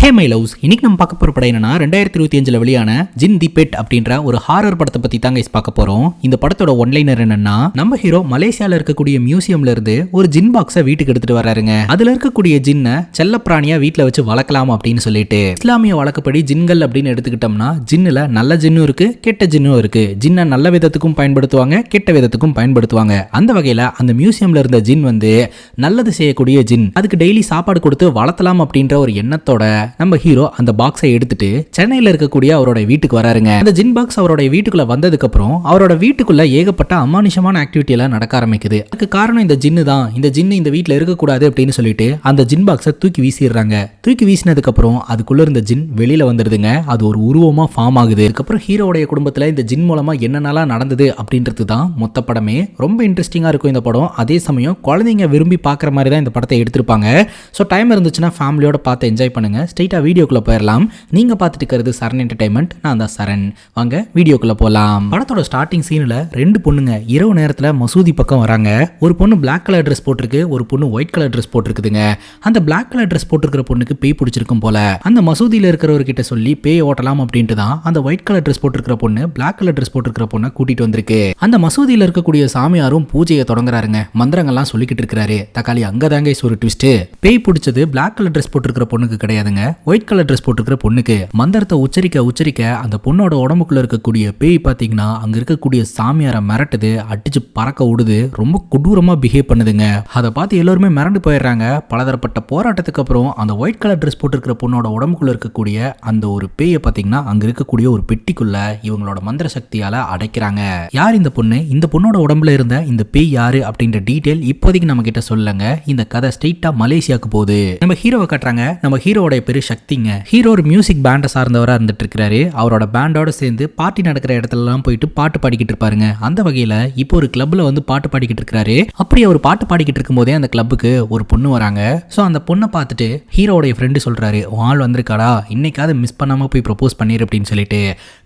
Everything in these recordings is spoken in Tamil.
ஹே மை லவ்ஸ், இன்னைக்கு நம்ம பார்க்க போற படம் என்னன்னா 2025 வெளியான ஜின் தி பெட் அப்படின்ற ஒரு ஹாரர் படத்தை பத்தி தாங்க பார்க்க போறோம். இந்த படத்தோட ஒன்லைனர் என்னன்னா, நம்ம ஹீரோ மலேசியால இருக்கக்கூடிய மியூசியம்ல இருந்து ஒரு ஜின் பாக்ஸை வீட்டுக்கு எடுத்துட்டு வர்றாருங்க. அதுல இருக்கக்கூடிய ஜின்னை செல்ல பிராணியா வீட்டுல வச்சு வளர்க்கலாம் அப்படின்னு சொல்லிட்டு இஸ்லாமிய வழக்கப்படி ஜின்கள் அப்படின்னு எடுத்துக்கிட்டோம்னா ஜின்னுல நல்ல ஜின்னும் இருக்கு, கெட்ட ஜின்னும் இருக்கு. ஜின்னை நல்ல விதத்துக்கும் பயன்படுத்துவாங்க, கெட்ட விதத்துக்கும் பயன்படுத்துவாங்க. அந்த வகையில அந்த மியூசியம்ல இருந்த ஜின் வந்து நல்லது செய்யக்கூடிய ஜின். அதுக்கு டெய்லி சாப்பாடு கொடுத்து வளர்த்தலாம் அப்படின்ற ஒரு எண்ணத்தோட நம்ம ஹீரோ அந்த பாக்ஸை எடுத்துட்டு சென்னையில இருக்கக்கூடிய அவரோட வீட்டுக்கு வராருங்க. அந்த ஜின் பாக்ஸ் அவரோட வீட்டுக்குள்ள வந்ததுக்கு அப்புறம் அவரோட வீட்டுக்குள்ள ஏகப்பட்ட அமானுஷமான ஆக்டிவிட்டி எல்லாம் நடக்க ஆரம்பிக்குது. அதுக்கு காரணம் இந்த ஜின்னு தான். இந்த ஜின்னு இந்த வீட்டுல இருக்கக்கூடாது அப்படின்னு சொல்லிட்டு அந்த ஜின் பாக்ஸை தூக்கி வீசிடுறாங்க. தூக்கி வீசினதுக்கு அப்புறம் அதுக்குள்ள இருந்த ஜின் வெளியில வந்துடுதுங்க. அது ஒரு உருவமா ஃபார்ம் ஆகுது. அதுக்கப்புறம் ஹீரோடைய குடும்பத்துல இந்த ஜின் மூலமா என்னென்னலாம் நடந்தது அப்படின்றது தான் மொத்த படமே. ரொம்ப இன்ட்ரெஸ்டிங்கா இருக்கும் இந்த படம். அதே சமயம் குழந்தைங்க விரும்பி பார்க்குற மாதிரி தான் இந்த படத்தை எடுத்திருப்பாங்க. ஸோ டைம் இருந்துச்சுன்னா ஃபேமிலியோட பார்த்து என்ஜாய் பண்ணுங்க. ஸ்ட்ரெயிட்டாக வீடியோக்குள்ள போயிடலாம். நீங்க பார்த்துட்டு இருக்கிறது சரண் என்டர்டைன்மெண்ட். நான் தான் சரண். வாங்க வீடியோக்குள்ள போகலாம். படத்தோட ஸ்டார்டிங் சீனில் ரெண்டு பொண்ணுங்க இரவு நேரத்தில் மசூதி பக்கம் வராங்க. ஒரு பொண்ணு பிளாக் கலர் ட்ரெஸ் போட்டிருக்கு, ஒரு பொண்ணு ஒயிட் கலர் ட்ரெஸ் போட்டிருக்குதுங்க. அந்த பிளாக் கலர் ட்ரெஸ் போட்டிருக்கிற பொண்ணுக்கு பேய் பிடிச்சிருக்கும் போல. அந்த மசூதியில் இருக்கிறவர்கிட்ட சொல்லி பேய் ஓட்டலாம் அப்படின்ட்டு தான் அந்த ஒயிட் கலர் ட்ரெஸ் போட்டிருக்கிற பொண்ணு பிளாக் கலர் ட்ரெஸ் போட்டிருக்கிற பொண்ணை கூட்டிட்டு வந்திருக்கு. அந்த மசூதியில் இருக்கக்கூடிய சாமியாரும் பூஜையை தொடங்குறாருங்க. மந்திரங்கள்லாம் சொல்லிக்கிட்டு இருக்கிறாரு. தக்காளி அங்கதாங்க ஒரு ட்விஸ்ட். பேய் பிடிச்சது பிளாக் கலர் ட்ரெஸ் போட்டிருக்கிற பொண்ணுக்கு கிடையாதுங்க, ஒயிட் கலர் ட்ரெஸ் போட்டிருக்கிற பொண்ணுக்கு. மந்திரத்தை உச்சரிக்க அந்த பொண்ணோட உடம்புக்குள்ள இருக்கக்கூடிய பேய் பாத்தீங்கன்னா அங்க இருக்கக்கூடிய சாமியாரை மிரட்டுது, அடிச்சு பறக்க விடுது, ரொம்ப கொடூரமா பிஹேவ் பண்ணுதுங்க. அதை பார்த்து எல்லாருமே மிரண்டு போயிடுறாங்க. பலதரப்பட்ட போராட்டத்துக்கு அப்புறம் அந்த ஒயிட் கலர் ட்ரெஸ் போட்டிருக்கிற பொண்ணோட உடம்புக்குள்ள இருக்கக்கூடிய அந்த ஒரு பேயை பாத்தீங்கன்னா அங்க இருக்கக்கூடிய ஒரு பெட்டிக்குள்ள இவங்களோட மந்திர சக்தியால அடைக்கிறாங்க. யார் இந்த பொண்ணு, இந்த பொண்ணோட உடம்புல இருந்த இந்த பேய் யாரு அப்படின்ற டீடைல் இப்போதைக்கு நம்ம கிட்ட சொல்லுங்க. இந்த கதை ஸ்ட்ரெயிட்டா மலேசியாவுக்கு போகுது. நம்ம ஹீரோவை கட்டுறாங்க. நம்ம ஹீரோட பேரு சக்திங்க. ஹீரோ ஒரு மியூசிக் பேண்டை சார்ந்தவராக இருந்துட்டு இருக்காரு. அவரோட பேண்டோட சேர்ந்து பார்ட்டி நடக்கிற இடத்துலலாம் போயிட்டு பாட்டு பாடிக்கிட்டு இருப்பாருங்க. அந்த வகையில் இப்போ ஒரு கிளப்ல வந்து பாட்டு பாடிக்கிட்டு இருக்காரு. அப்படி அவர் பாட்டு பாடிக்கிட்டு இருக்கும் போதே அந்த கிளப்புக்கு ஒரு பொண்ணு வராங்க. ஸோ அந்த பொண்ணை பார்த்துட்டு ஹீரோடைய ஃப்ரெண்டு சொல்றாரு, ஆள் வந்திருக்காடா, இன்னைக்காவது மிஸ் பண்ணாம போய் ப்ரொபோஸ் பண்ணிரு அப்படின்னு சொல்லிட்டு.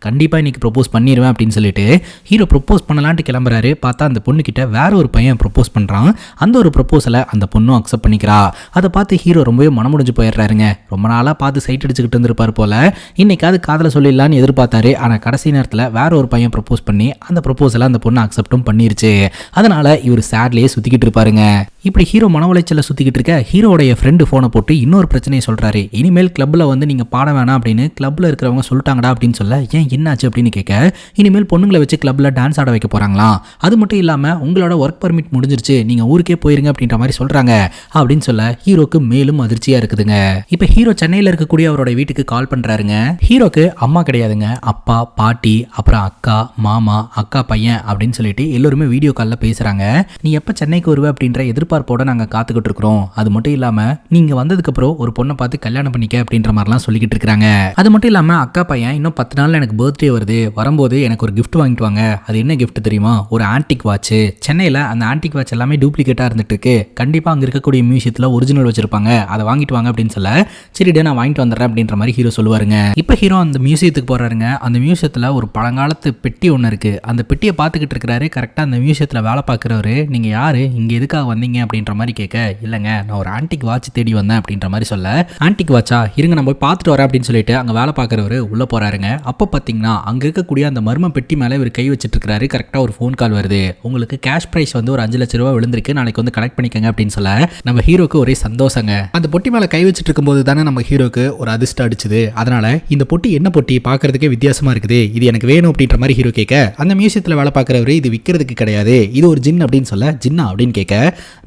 கண்டிப்பா இன்னைக்கு ப்ரொபோஸ் பண்ணிடுவேன் அப்படின்னு சொல்லிட்டு ஹீரோ ப்ரொபோஸ் பண்ணலான்ட்டு கிளம்புறாரு. பார்த்தா அந்த பொண்ணு கிட்ட வேற ஒரு பையன் ப்ரொபோஸ் பண்றான். அந்த ஒரு ப்ரொபோசலை அந்த பொண்ணும் அக்செப்ட் பண்ணிக்கிறா. அதை பார்த்து ஹீரோ ரொம்பவே மனமுடிஞ்சு போயிடுறாருங்க. ரொம்ப நாளா பார்த்து சைட் அடிச்சுக்கிட்டு இருந்திருப்பார் போல. இன்னைக்காவது காதல சொல்லிடலான்னு எதிர்பார்த்தாரு. ஆனா கடைசி நேரத்தில் வேற ஒரு பையன் ப்ரொபோஸ் பண்ணி அந்த ப்ரொபோசலை அந்த பொண்ணு அக்செப்டும் பண்ணிருச்சு. அதனால இவர் சேட்லயே சுத்திக்கிட்டு இருப்பாருங்க. இப்படி ஹீரோ மன உளைச்சல சுத்திக்கிட்டு இருக்க ஹீரோடைய ஃப்ரெண்டு போனை போட்டு இன்னொரு பிரச்சனையை சொல்றாரு. இனிமேல் கிளப்ல வந்து நீங்க பாட வேணாம் அப்படின்னு கிளப்ல இருக்கிறவங்க சொல்லிட்டாங்கடா அப்படின்னு சொல்ல, ஏன் என்னாச்சு அப்படின்னு கேட்க, இனிமேல் பொண்ணுங்களை வச்சு கிளப்ல டான்ஸ் ஆட வைக்க போறாங்களா, அது மட்டும் இல்லாம உங்களோட ஒர்க் பர்மிட் முடிஞ்சிருச்சு, நீங்க ஊருக்கே போயிருங்க அப்படின்ற மாதிரி சொல்றாங்க அப்படின்னு சொல்ல ஹீரோக்கு மேலும் அதிர்ச்சியா இருக்குதுங்க. இப்ப ஹீரோ சென்னையில இருக்கக்கூடிய அவரோட வீட்டுக்கு கால் பண்றாருங்க. ஹீரோக்கு அம்மா கிடையாதுங்க, அப்பா, பாட்டி, அப்புறம் அக்கா, மாமா, அக்கா பையன் அப்படின்னு சொல்லிட்டு எல்லாருமே வீடியோ கால்ல பேசுறாங்க. நீ எப்ப சென்னைக்கு வருவ அப்படின்ற எதிர்பார்ப்போட நாங்க காத்துக்கிட்டு இருக்கிறோம். அது மட்டும் இல்லாம நீங்க வந்ததுக்கு அப்புறம் ஒரு பொண்ணை பார்த்து கல்யாணம் பண்ணிக்க அப்படின்ற மாதிரிலாம் சொல்லிக்கிட்டு இருக்காங்க. அது மட்டும் இல்லாம அக்கா பையன் இன்னும் 10 நாள்ல எனக்கு பர்த்டே வருது, வரும்போது எனக்கு ஒரு கிஃப்ட் வாங்கிட்டு வாங்க. அது என்ன கிஃப்ட் தெரியுமா, ஒரு ஆன்டிக் வாட்ச். சென்னையில அந்த ஆன்டிக் வாட்ச் எல்லாமே டூப்ளிகேட்டா இருந்துட்டு இருக்கு, கண்டிப்பா அங்க இருக்கக்கூடிய மியூசியத்துல ஒரிஜினல் வச்சிருப்பாங்க, அதை வாங்கிட்டு வாங்க அப்படின்னு சொல்ல, சரிடா நான் வாங்கிட்டு வந்துடுறேன் அப்படின்ற மாதிரி ஹீரோ சொல்லுவாருங்க. இப்ப ஹீரோ அந்த மியூசியத்துக்கு போறாருங்க. அந்த மியூசியத்துல ஒரு பழங்காலத்து பெட்டி ஒன்று இருக்கு. அந்த பெட்டியை பார்த்துக்கிட்டு இருக்கிறாரு. கரெக்டா அந்த மியூசியத்துல வேலை பார்க்கிறவரு, நீங்க யாரு, இங்க எதுக்காக வந்தீங்க அப்படின்ற மாதிரி கேட்க, இல்லைங்க நான் ஒரு ஆன்டிக் வாட்ச் தேடி வந்தேன் அப்படின்ற மாதிரி சொல்ல, ஆன்டிக் வாட்சா, இருங்க நான் போய் பார்த்துட்டு வரேன் அப்படின்னு சொல்லிட்டு அங்க வேலை பார்க்கிறவரு உள்ள போறாருங்க. அப்போ பாத்தீங்கன்னா அங்க இருக்கக்கூடிய அந்த மர்ம பெட்டி மேல இவர் கை வச்சிட்டு இருக்காரு. கரெக்டா ஒரு ஃபோன் கால் வருது. உங்களுக்கு கேஷ் பிரைஸ் வந்து ஒரு 5 லட்சம் ரூபாய் விழுந்திருக்கு, நாளைக்கு வந்து கலெக்ட் பண்ணிக்கங்க அப்படின்னு சொல்ல நம்ம ஹீரோக்கு ஒரே சந்தோஷங்க. அந்த பொட்டி மேல கை வச்சிட்டு இருக்கும்போது தானே நம்ம ஹீரோக்கு ஒரு அதிர்ஷ்டம் அடிச்சுது. அதனால இந்த பொட்டி என்ன பொட்டி, பார்க்கறதுக்கே வித்தியாசமா இருக்குது, இது எனக்கு வேணும் அப்படின்ற மாதிரி ஹீரோ கேட்க, அந்த மியூசியத்துல வேலை பார்க்கிறவரு இது விற்கிறதுக்கு கிடையாது, இது ஒரு ஜின் அப்படின்னு சொல்ல, ஜின்னா அப்படின்னு கேட்க,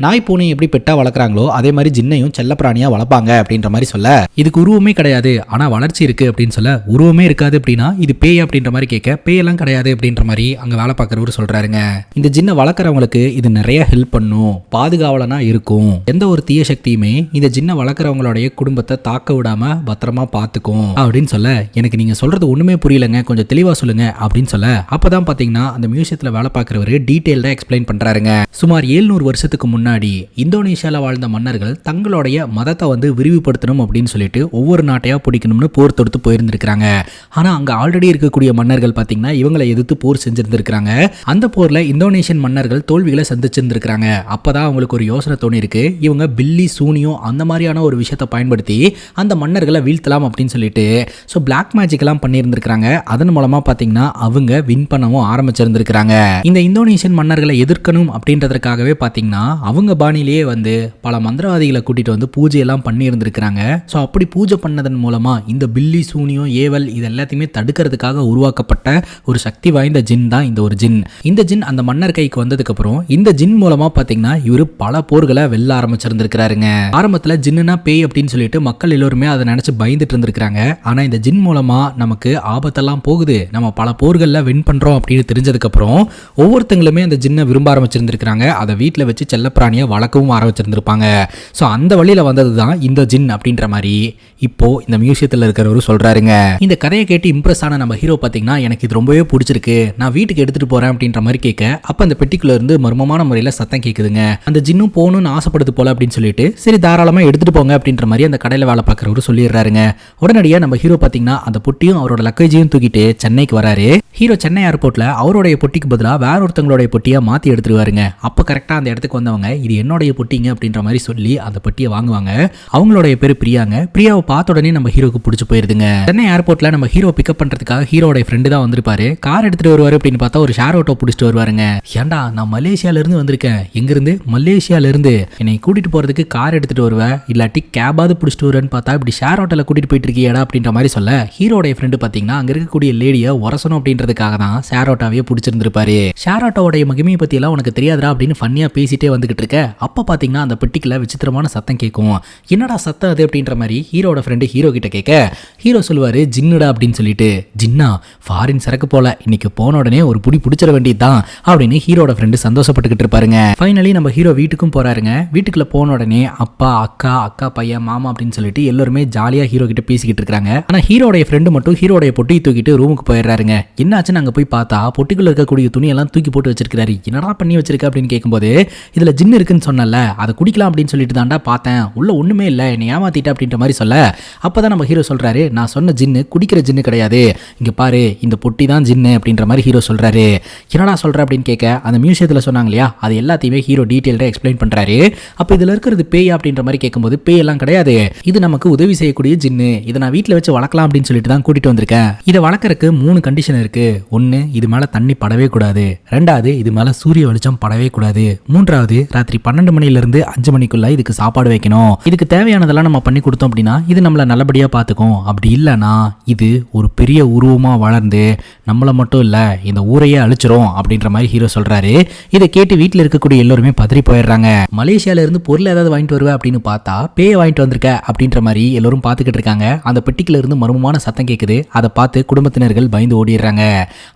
நாய் பூனை எப்படி பெட்டா வளர்க்குறாங்களோ அதே மாதிரி ஜின்னையும் செல்லப்பிராணியா வளர்ப்பாங்க அப்படின்ற மாதிரி சொல்ல, இதுக்கு உருவமே கிடையாது ஆனா வளர்ச்சி இருக்கு அப்படின்னு சொல்ல, உருவமே இருக்காது அப்படின்னா இது பேய் அப்படின்ற மாதிரி கேட்க, பேயெல்லாம் கிடையாது அப்படின்ற மாதிரி அங்க வேலை பார்க்கிறவர் சொல்றாருங்க. இந்த ஜின்னை வளர்க்குறவங்களுக்கு இது நிறைய ஹெல்ப் பண்ணும், பாதுகாவலனா இருக்கும், எந்த ஒரு தீய சக்தியுமே இந்த ஜின்னை வளர்க்குறவங்களுடைய குடும்பத்தை தாக்க விடாம பத்திரமா பார்த்துக்கும் அப்படின்னு சொல்ல, எனக்கு நீங்க சொல்றது ஒண்ணுமே புரியலங்க, கொஞ்சம் தெளிவா சொல்லுங்க அப்படின்னு சொல்ல, அப்பதான் பாத்தீங்கன்னா அந்த மியூசியத்துல வேலை பார்க்கிறவரு டீடைல்டா எக்ஸ்பிளைன் பண்றாருங்க. சுமார் 700 வருஷத்துக்கு முன்னாடி இந்தோனேஷியால வாழ்ந்த மன்னர்கள் தங்களுடைய மதத்தை வந்து விரிவுபடுத்தணும் அப்படின்னு சொல்லிட்டு ஒவ்வொரு நாட்டையா பிடிக்கணும்னு போர் தொடுத்து போயிருந்திருக்காங்க. ஆனா அங்க ஆல்ரெடி இருக்கக்கூடிய மன்னர்கள் பாத்தீங்கன்னா இவங்களை எதிர்த்து போர் செஞ்சிருந்திருக்காங்க. அந்த போர்ல இந்தோனேஷியன் மன்னர்கள் தோல்விகளை சந்திச்சிருந்திருக்காங்க. அப்பதான் அவங்களுக்கு ஒரு யோசனை தோணி இருக்கு, இவங்க பில்லி சூனியம் அந்த மாதிரியான ஒரு விஷயத்தை பயன்படுத்தி அந்த மன்னர்களை வீழ்த்தலாம் அப்படின்னு சொல்லிட்டு ஸோ பிளாக் மேஜிக்லாம் பண்ணியிருந்திருக்காங்க. அதன் மூலமாக பார்த்தீங்கன்னா அவங்க வின் பண்ணவும் ஆரம்பிச்சிருந்திருக்கிறாங்க. இந்த இந்தோனேஷியன் மன்னர்களை எதிர்க்கணும் அப்படின்றதுக்காகவே பார்த்தீங்கன்னா அவங்க பாணியிலேயே வந்து பல மந்திரவாதிகளை கூட்டிட்டு வந்து பூஜையெல்லாம் பண்ணி இருந்திருக்கிறாங்க. ஸோ அப்படி பூஜை பண்ணதன் மூலமாக இந்த பில்லி சூனியம் ஏவல் இது எல்லாத்தையுமே தடுக்கிறதுக்காக உருவாக்கப்பட்ட ஒரு சக்தி வாய்ந்த ஜின் தான் இந்த ஒரு ஜின். இந்த ஜின் அந்த மன்னர் கைக்கு வந்ததுக்கு அப்புறம் இந்த ஜின் மூலமா பார்த்தீங்கன்னா இவர் பல போர்களை வெல்ல ஆரம்பிச்சிருந்திருக்கிறாருங்க. ஆரம்பத்தில் ஜின்னுனா பேய் அப்படின்னு சொல்லிட்டு மக்கள் எல்லோருமே அதை நினைச்சு பயந்துட்டு இருந்திருக்காங்க. ஆனா இந்த ஜின் மூலமா நமக்கு ஆபத்தெல்லாம் போகுது, நம்ம பல போர்களில் வின் பண்றோம் அப்படின்னு தெரிஞ்சதுக்கு அப்புறம் ஒவ்வொருத்தங்களுமே அந்த ஜின்னை விரும்ப ஆரம்பிச்சிருந்திருக்காங்க. அதை வீட்டில் வச்சு செல்லப்பிராணியை வளர்க்கவும் ஆரம்பிச்சிருந்திருப்பாங்க. ஸோ அந்த வழியில வந்தது தான் இந்த ஜின் அப்படின்ற மாதிரி இப்போ இந்த மியூசியத்தில் இருக்கிறவரு சொல்றாருங்க. இந்த கதையை கேட்டு இம்ப்ரெஸ் ஆன நம்ம ஹீரோ பார்த்தீங்கன்னா எனக்கு இது ரொம்பவே பிடிச்சிருக்கு, நான் வீட்டுக்கு எடுத்துட்டு போறேன் அப்படின்ற மாதிரி கேட்க அப்ப அந்த பெட்டிக்குள்ள இருந்து மர்மமான முறையில் சத்தம் கேட்குதுங்க. அந்த ஜின்னும் போகணும்னு ஆசைப்படுது போல அப்படின்னு சொல்லிட்டு சரி தாராளமா எடுத்துட்டு போங்க அப்படின்ற மாதிரி அந்த கடையில் வேலை பார்க்குறவரு சொல்லிடுறாருங்க. உடனடியாக நம்ம ஹீரோ பார்த்தீங்கன்னா அந்த பொட்டியும் அவரோட லக்கேஜையும் தூக்கிட்டு சென்னைக்கு வராரு. ஹீரோ சென்னை ஏர்போர்ட்ல அவருடைய பொட்டிக்கு பதிலாக வேற ஒருத்தங்களுடைய பொட்டியை மாற்றி எடுத்துருவாருங்க. அப்போ கரெக்டாக அந்த இடத்துக்கு வந்தவங்க இது என்னுடைய பொட்டிங்க அப்படின்ற மாதிரி சொல்லி அந்த பொட்டியை வாங்குவாங்க. அவங்களுடைய பேர் பிரியாங்க. பிரியாவை பார்த்த உடனே நம்ம ஹீரோக்கு பிடிச்சி போயிருதுங்க. சென்னை ஏர்போர்ட்ல நம்ம ஹீரோ பிக்கப் பண்றதுக்காக ஹீரோட ஃப்ரெண்டு தான் வந்திருப்பாரு. கார் எடுத்துட்டு வருவாரு அப்படின்னு பார்த்தா ஒரு ஷேர் ஆட்டோ பிடிச்சிட்டு வருவாருங்க. ஏன்டா நான் மலேசியால இருந்து வந்திருக்கேன், எங்கிருந்து மலேசியால இருந்து என்னை கூட்டிட்டு போறதுக்கு கார் எடுத்துட்டு வருவேன் இல்லாட்டி கேபாவது பிடிச்சிட்டு வருவேன்னு பார்த்தா இப்படி ஷேர் ஆட்டோல கூட்டிட்டு போயிட்டு இருக்கியடா அப்படின்ற மாதிரி சொல்ல ஹீரோட ஃப்ரெண்டு பாத்தீங்கன்னா அங்க இருக்கக்கூடிய லேடியை உரசணும் அப்படின்றதுக்காக தான் ஷேர் ஆட்டோவே பிடிச்சிருந்திருப்பாரு. ஷேர் ஆட்டோவோட மகிமையை பத்தி எல்லாம் உனக்கு தெரியாதா அப்படின்னு ஃபன்னியா பேசிட்டே வந்துகிட்டு இருக்க அப்ப பாத்தீங்கன்னா அந்த பெட்டிக்குள்ள விசித்திரமான சத்தம் கேட்கும். என்னடா சத்தம் அது அப்படின்ற மாதிரி ஹீரோட ஃப்ரெண்டு ஹீரோ கிட்ட கேட்க ஹீரோ சொல்லுவாரு ஜின்னுடா அப்படின்னு சொல்லிட்டு. ஜின்னா ஃபாரின் சரக்கு போல இன்னைக்கு போன உடனே ஒரு புடி பிடிச்சிட வேண்டியதுதான் அப்படின்னு ஹீரோட ஃப்ரெண்டு சந்தோஷப்பட்டுக்கிட்டு இருப்பாருங்க. ஃபைனலி நம்ம ஹீரோ வீட்டுக்கும் போறாருங்க. வீட்டுக்குள்ள போன உடனே அப்பா அக்கா அக்கா பையன் மாமா அப்படின்னு சொல்லிட்டு எல்லாருமே ஜாலியா ஹீரோ கிட்ட பேசிக்கிட்டு இருக்காங்க. ஆனா ஹீரோடைய ஃப்ரெண்டு மட்டும் ஹீரோடைய பொட்டி தூக்கிட்டு ரூமுக்கு போயிடுறாருங்க. என்னாச்சுன்னு அங்க போய் பார்த்தா பொட்டிக்குள்ள இருக்கக்கூடிய துணியெல்லாம் தூக்கி போட்டு வச்சிருக்காரு. என்னடா பண்ணி வச்சிருக்க அப்படின்னு கேட்கும்போது இதுல ஜின்னு இருக்குன்னு சொன்னல அதை குடிக்கலாம் அப்படின்னு சொல்லிட்டு தாண்டா பார்த்தேன், உள்ள ஒண்ணுமே இல்லை என்னை ஏமாத்திட்ட அப்படின்ற மாதிரி சொல்ல அப்பதான் நம்ம ஹீரோ சொல்றாரு நான் சொன்ன ஜின்னு குடிக்கிற ஜின்னு கிடையாது, இங்க பாரு இந்த பொட்டி தான் ஜின்னு அப்படின்ற மாதிரி ஹீரோ சொல்றாரு. என்னடா சொல்ற அப்படின்னு கேட்க அந்த மியூசியத்துல சொன்னாங்க இல்லையா அது எல்லாத்தையுமே ஹீரோ டீடைல்டா எக்ஸ்பிளைன் பண்றாரு. அப்ப இதுல இருக்கிறது பேய் அப்படின்ற மாதிரி கேட்கும்போது பேய் எல்லாம் கிடையாது, இது நமக்கு உதவி செய்யக்கூடிய ஜின்னு, இதை நான் வீட்டில் வச்சு வளர்க்கலாம் அப்படின்னு சொல்லிட்டு தான் கூட்டிட்டு வந்திருக்கேன். இதை வளர்க்கறதுக்கு 3 கண்டிஷன் இருக்கு. ஒன்னு இது மேல தண்ணி படவே கூடாது, ரெண்டாவது இது மேல சூரிய வெளிச்சம் படவே கூடாது, மூன்றாவது ராத்திரி 12 மணில இருந்து 5 மணிக்குள்ள இதுக்கு சாப்பாடு வைக்கணும். இதுக்கு தேவையானதெல்லாம் நம்ம பண்ணி கொடுத்தோம் அப்படின்னா இது நம்மள நல்லபடியா பார்த்துக்கும். அப்படி இல்லைன்னா இது ஒரு பெரிய உருவமா வளர்ந்து நம்மள மட்டும் இல்ல இந்த ஊரையே அழிச்சிரும் அப்படின்ற மாதிரி ஹீரோ சொல்றாரு. இதை கேட்டு வீட்டில் இருக்கக்கூடிய எல்லாருமே பதறி போயிடுறாங்க. மலேசியால இருந்து பொருள் ஏதாவது வாங்கிட்டு வருவேன் அப்படின்னு பார்த்தா பேயை வாங்கிட்டு வந்திருக்க அப்படின்ற மாதிரி எல்லாரும் பார்த்துக்கிட்டு இருக்காங்க. அந்த பெட்டிக்குள்ள இருந்து மர்மமான சத்தம் கேட்குது. அதை பார்த்து குடும்பத்தினர்கள் பயந்து ஓடிடுறாங்க.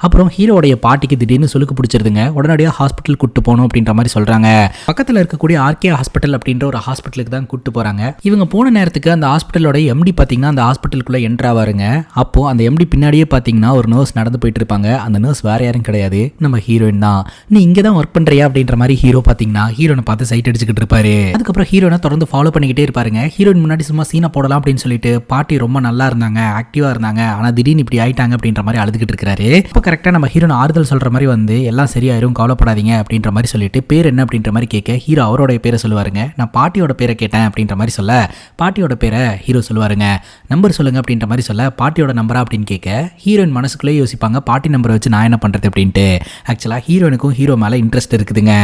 அப்புறம் ஹீரோடைய பாட்டிக்கு திடீர்னு சுளுக்கு பிடிச்சிருதுங்க. உடனடியாக ஹாஸ்பிட்டல் கூட்டு போகணும் அப்படின்ற மாதிரி சொல்றாங்க. பக்கத்தில் இருக்கக்கூடிய ஆர்கே ஹாஸ்பிட்டல் அப்படின்ற ஒரு ஹாஸ்பிட்டலுக்கு தான் கூட்டு போறாங்க. இவங்க போன நேரத்துக்கு அந்த ஹாஸ்பிட்டலோட எம்டி பாத்தீங்கன்னா அந்த ஹாஸ்பிட்டலுக்குள்ள என்ட்ரு ஆவாருங்க. அப்போ அந்த எம்டி பின்னாடியே பாத்தீங்கன்னா ஒரு நர்ஸ் நடந்து போயிட்டு இருப்பாங்க. அந்த நர்ஸ் வேற யாரும் கிடையாது, நம்ம ஹீரோயின் தான். நீ இங்க தான் ஒர்க் பண்றியா அப்படின்ற மாதிரி ஹீரோ பாத்தீங்கன்னா ஹீரோனை பார்த்து சைட் அடிச்சுக்கிட்டு இருப்பாரு. அதுக்கப்புறம் ஹீரோனை தொடர்ந்து ஃபாலோ பண்ணிக்கிட்டே இருப்பாருங்க. ஹீரோயின் முன்னாடி சும்மா சீனை போடலாம் அப்படின்னு சொல்லிட்டு பாட்டி ரொம்ப நல்லா இருந்தாங்க, ஆக்டிவா இருந்தாங்க, ஆனா திடீர்னு இப்படி ஆயிட்டாங்க அப்படின்ற மாதிரி அழுதுகிட்டு இருக்காரு. இப்போ கரெக்டா நம்ம ஹீரோன் ஆறுதல் சொல்ற மாதிரி வந்து எல்லாம் சரியாயிரும் கவலைப்படாதீங்க அப்படின்ற மாதிரி சொல்லிட்டு பேர் என்ன அப்படின்ற மாதிரி கேட்க ஹீரோ அவரோட பேரை சொல்லுவாருங்க. நான் பாட்டியோட பேரை கேட்டேன் அப்படின்ற மாதிரி சொல்ல பாட்டியோட பேரை ஹீரோ சொல்லுவாருங்க. நம்பர் சொல்லுங்க அப்படின்ற மாதிரி சொல்ல பாட்டியோட நம்பரா அப்படின்னு கேட்க ஹீரோயின் மனசுக்குள்ளே யோசிப்பாங்க பாட்டி நம்பரை வச்சு நான் என்ன பண்றது அப்படின்ட்டு. ஆக்சுவலா ஹீரோனுக்கும் ஹீரோ மேல இன்ட்ரெஸ்ட் இருக்குதுங்க.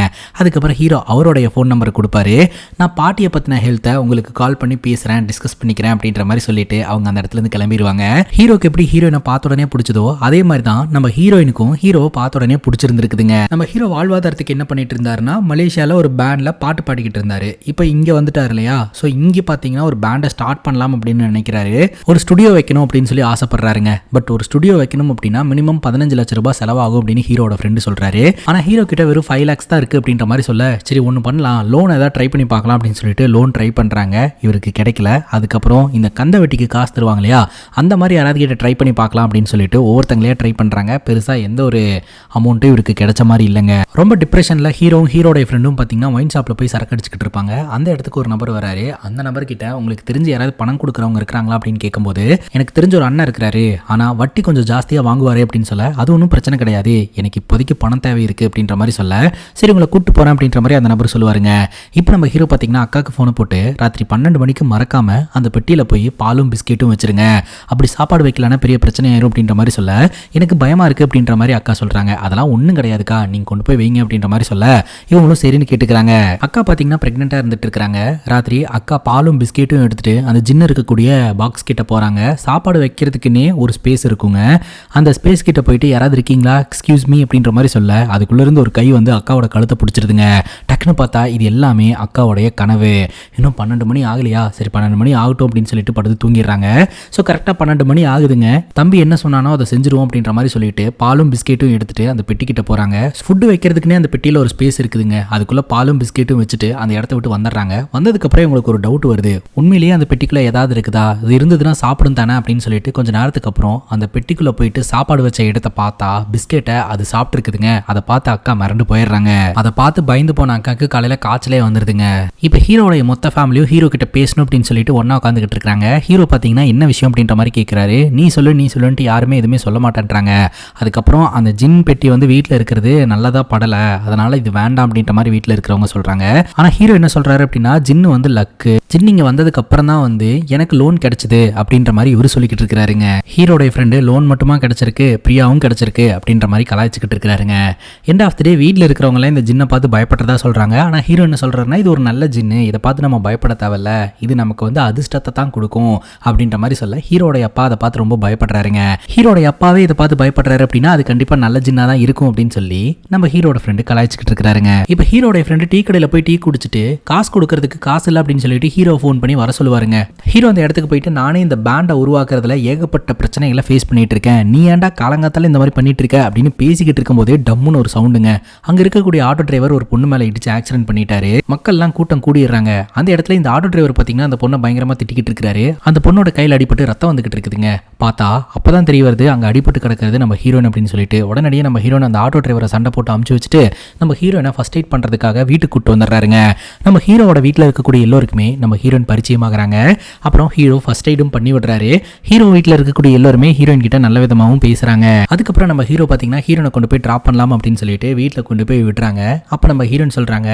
அதுக்கப்புறம் ஹீரோ அவருடைய ஃபோன் நம்பரை கொடுப்பாரு. நான் பாட்டியை பத்தின ஹெல்த்தை உங்களுக்கு கால் பண்ணி பேசுறேன், டிஸ்கஸ் பண்ணிக்கிறேன் அப்படின்ற மாதிரி சொல்லிட்டு அவங்க அந்த இடத்துல இருந்து கிளம்பிடுவாங்க. ஹீரோக்கு எப்படி ஹீரோயினை பார்த்த உடனே பிடிச்சதோ அதே மாதிரி தான் நம்ம ஹீரோயினுக்கும் ஹீரோவை பார்த்த உடனே பிடிச்சிருந்துருக்குதுங்க. நம்ம ஹீரோ வாழ்வாதாரத்துக்கு என்ன பண்ணிட்டு இருந்தாருன்னா மலேசியால ஒரு பேண்ட்ல பாட்டு பாடிக்கிட்டு இருந்தாரு. இப்போ இங்க வந்துட்டாரு இல்லையா, ஸோ இங்க பாத்தீங்கன்னா ஒரு பேண்டை ஸ்டார்ட் பண்ணலாம் அப்படின்னு நினைக்கிறாரு. ஒரு ஸ்டுடியோ வைக்கணும் அப்படின்னு சொல்லி ஆசைப்படுறாருங்க. பட் ஒரு ஸ்டுடியோ வைக்கணும் அப்படின்னா மினிமம் 15 லட்சம் ரூபாய் செலவாகும் அப்படின்னு ஹீரோட ஃப்ரெண்டு சொல்றாரு. ஆனா ஹீரோ கிட்ட வெறும் 5 lakhs தான் இருக்கு அப்படின்ற மாதிரி சொல்ல சரி ஒன்று பண்ணலாம், லோன் ஏதாவது ட்ரை பண்ணி பார்க்கலாம் அப்படின்னு சொல்லிட்டு லோன் ட்ரை பண்றாங்க. இவருக்கு கிடைக்கல. அதுக்கப்புறம் இந்த கந்த வெட்டிக்கு காசு தருவாங்க இல்லையா, அந்த மாதிரி யாராவது கிட்ட ட்ரை பண்ணி பார்க்கலாம் அப்படின்னு சொல்லிட்டு ஒவ்வொருத்தங்களே ட்ரை பண்றாங்க. பெருசா எந்த ஒரு அமௌண்ட்டும் இவருக்கு கிடைச்ச மாதிரி இல்லைங்க. ரொம்ப டிப்ரெஷன்ல ஹீரோவும் ஹீரோட ஃப்ரெண்டும் பாத்தீங்கன்னா ஒயின் ஷாப்ல போய் சரக்கு அடிச்சுக்கிட்டு இருப்பாங்க. அந்த இடத்துக்கு ஒரு நபர் வராரு. அந்த நபர் கிட்ட உங்களுக்கு தெரிஞ்சு யாராவது பணம் கொடுக்குறவங்க இருக்கிறாங்களா அப்படின்னு கேட்கும்போது எனக்கு தெரிஞ்ச ஒரு அண்ணன் இருக்கிறாரு, ஆனா வட்டி கொஞ்சம் ஜாஸ்தியா வாங்குவாரு அப்படின்னு சொல்ல அது ஒன்றும் பிரச்சனை கிடையாது, எனக்கு இப்போதைக்கு பணம் தேவை இருக்கு அப்படின்ற மாதிரி சொல்ல சரி உங்களை கூப்பிட்டு போறேன் அப்படின்ற மாதிரி அந்த நபர் சொல்லுவாருங்க. இப்போ நம்ம ஹீரோ பாத்தீங்கன்னா அக்காக்கு போனை போட்டு ராத்திரி 12 மணிக்கு மறக்காம அந்த பெட்டியில போய் பாலும் பிஸ்கெட்டும் வச்சிருங்க, அப்படி சாப்பாடு வைக்கலன்னா பெரிய பிரச்சனை ஆயிரும் அப்படின்ற மாதிரி சொல்ல, எனக்கு பயமா இருக்கு அப்படின்ற மாதிரி அக்கா சொல்றாங்க. அதெல்லாம் ஒண்ணும் கிடையாதுக்கா, நீங்க கொண்டு போய் வைங்க அப்படின்ற மாதிரி சொல்ல இவங்களும் சரின்னு கேட்டுக்கிறாங்க. அக்கா பாத்தீங்கன்னா பிரெக்னெண்டா இருந்துட்டு இருக்காங்க. ராத்திரி அக்கா பாலும் பிஸ்கெட்டும் எடுத்துட்டு அந்த ஜின்னு இருக்கக்கூடிய பாக்ஸ் கிட்ட போறாங்க. சாப்பாடு வைக்கிறதுக்குன்னே ஒரு ஸ்பேஸ் இருக்குங்க. அந்த ஸ்பேஸ் கிட்ட போயிட்டு யாராவது இருக்கீங்களா, எக்ஸ்கியூஸ் மீ அப்படின்ற மாதிரி சொல்ல அதுக்குள்ள இருந்து ஒரு கை வந்து அக்காவோட கழுத்தை பிடிச்சிருதுங்க. டக்குன்னு பார்த்தா இது எல்லாமே அக்காவுடைய கனவு. இன்னும் 12 மணி ஆகலையா, சரி 12 மணி ஆகட்டும் அப்படின்னு சொல்லிட்டு படுத்து தூங்கிடுறாங்க. ஸோ கரெக்டாக 12 மணி ஆகுதுங்க. தம்பி என்ன சொன்னானோ அதை செஞ்சிருவோம் அப்படின்ற மாதிரி சொல்லிட்டு பாலும் பிஸ்கெட்டும் எடுத்துட்டு அந்த பெட்டிக்கிட்ட போறாங்க. ஃபுட்டு வைக்கிறதுக்குன்னே அந்த பெட்டியில் ஒரு ஸ்பேஸ் இருக்குதுங்க. அதுக்குள்ள பாலும் பிஸ்கெட்டும் வச்சுட்டு அந்த இடத்த விட்டு வந்துடுறாங்க. வந்ததுக்கப்புறம் உங்களுக்கு ஒரு டவுட் வருது, உண்மையிலேயே அந்த பெட்டிக்குள்ள ஏதாவது இருக்குதா, அது இருந்ததுன்னா சாப்பிடும் தானே அப்படின்னு சொல்லிட்டு கொஞ்ச நேரத்துக்கு அப்புறம் அந்த பெட்டிக்குள்ள போயிட்டு சாப்பாடு வச்ச இடத்த பார்த்தா பிஸ்கெட்டை அது சாப்பிட்டு இருக்குதுங்க. அதை பார்த்து அக்கா மிரண்டு போயிடுறாங்க. அதை பார்த்து பயந்து போன அக்காக்கு காலையில காய்ச்சலே வந்துருதுங்க. இப்போ ஹீரோடைய மொத்த ஃபேமிலியும் ஹீரோ கிட்ட பேசணும் அப்படின்னு சொல்லிட்டு ஒன்னா உட்காந்துக்கிட்டு இருக்காங்க. ஹீரோ பார்த்தீங்கன்னா என்ன விஷயம் அப்படின்ற மாதிரி கேட்குறாரு. நீ சொல்லுன்ட்டு யாருமே எதுவுமே சொல்ல மாட்டேன்றாங்க. அதுக்கப்புறம் அந்த ஜின் பெட்டி வந்து வீட்டில் இருக்கிறது நல்லதா படலை, அதனால இது வேண்டாம் அப்படின்ற மாதிரி வீட்டில் இருக்கிறவங்க சொல்றாங்க. ஆனால் ஹீரோ என்ன சொல்றாரு அப்படின்னா, ஜின்னு வந்து லக்கு, ஜின் இங்கே வந்ததுக்கு அப்புறம் தான் வந்து எனக்கு லோன் கிடைச்சது அப்படின்ற மாதிரி இவரு சொல்லிக்கிட்டு இருக்கிறாருங்க. ஹீரோடைய ஃப்ரெண்டு லோன் மட்டுமா கிடைச்சிருக்கு, பிரியாவும் கிடைச்சிருக்கு அப்படின்ற மாதிரி கலாய்ச்சிக்கிட்டு இருக்கிறாருங்க. எண்ட் ஆஃப் தி டே வீட்டில் இருக்கிறவங்களே இந்த ஜின்னை பார்த்து பயப்படுறதா சொல்றாங்க. ஆனால் ஹீரோ என்ன சொல்றாருன்னா, இது ஒரு நல்ல ஜின்னு, இதை பார்த்து நம்ம பயப்பட தேவையில்ல, இது நமக்கு வந்து அதிர்ஷ்டத்தை தான் கொடுக்கும் அப்படின்ற மாதிரி சொல்ல ஹீரோடைய அப்பா அதை பார்த்து ரொம்ப பயப்படுறாருங்க. ஹீரோடைய அப்பாவே இதை பார்த்து பயப்படுறாரு அப்படின்னா அது கண்டிப்பா நல்ல ஜின்னா தான் இருக்கும் அப்படின்னு சொல்லி நம்ம ஹீரோட ஃப்ரெண்டு கலாய்ச்சிக்கிட்டு இருக்காருங்க. இப்போ ஹீரோடைய ஃப்ரெண்டு டீ கடையில் போய் டீ குடிச்சிட்டு காசு கொடுக்கறதுக்கு காசு இல்லை அப்படின்னு சொல்லிட்டு ஹீரோ ஃபோன் பண்ணி வர சொல்லுவாருங்க. ஹீரோ அந்த இடத்துக்கு போயிட்டு, நானே இந்த பேண்டை உருவாக்குறதுல ஏகப்பட்ட பிரச்சனைகளை ஃபேஸ் பண்ணிட்டு இருக்கேன், நீ ஏன்டா காலங்காத்தால இந்த மாதிரி பண்ணிட்டு இருக்க அப்படின்னு பேசிக்கிட்டு இருக்கும்போதே டம்முன்னு ஒரு சவுண்டுங்க. அங்க இருக்கக்கூடிய ஆட்டோ டிரைவர் ஒரு பொண்ணு மேல இடிச்சு ஆக்சிடென்ட் பண்ணிட்டாரு. மக்கள்லாம் கூட்டம் கூடிடுறாங்க. அந்த இடத்துல இந்த ஆட்டோ டிரைவர் பாத்தீங்கன்னா அந்த பொண்ணை பயங்கரமா திட்டிக்கிட்டு இருக்காரு. அந்த பொண்ணோட கையில் அடிபட்டு ரத்தம் வந்துகிட்டு இருக்குதுங்க. பார்த்தா அப்பதான் தெரிய வருது அங்க அடிபட்டு கிடக்கிறது நம்ம ஹீரோயின் அப்படின்னு சொல்லிட்டு உடனடியே நம்ம ஹீரோயின் அந்த ஆட்டோ டிரைவரை சண்டை போட்டு அமுச்சு வச்சுட்டு நம்ம ஹீரோயினை ஃபர்ஸ்ட் எய்ட் பண்றதுக்காக வீட்டுக்கு கூட்டு வந்துடுறாருங்க. நம்ம ஹீரோவோட வீட்டில் இருக்கக்கூடிய எல்லோருக்குமே நம்ம ஹீரோயின் பரிச்சயமாகறாங்க. அப்புறம் ஹீரோ ஃபர்ஸ்ட் எய்டும் பண்ணி விடுறாரு. ஹீரோ வீட்டில் இருக்கக்கூடிய எல்லாருமே ஹீரோயின் கிட்ட நல்ல விதமாகவும் பேசுறாங்க. அதுக்கப்புறம் நம்ம ஹீரோ பாத்தீங்கன்னா ஹீரோனை கொண்டு போய் டிராப் பண்ணலாம் அப்படின்னு சொல்லிட்டு வீட்டில் கொண்டு போய் விடுறாங்க. அப்ப நம்ம ஹீரோயின் சொல்றாங்க,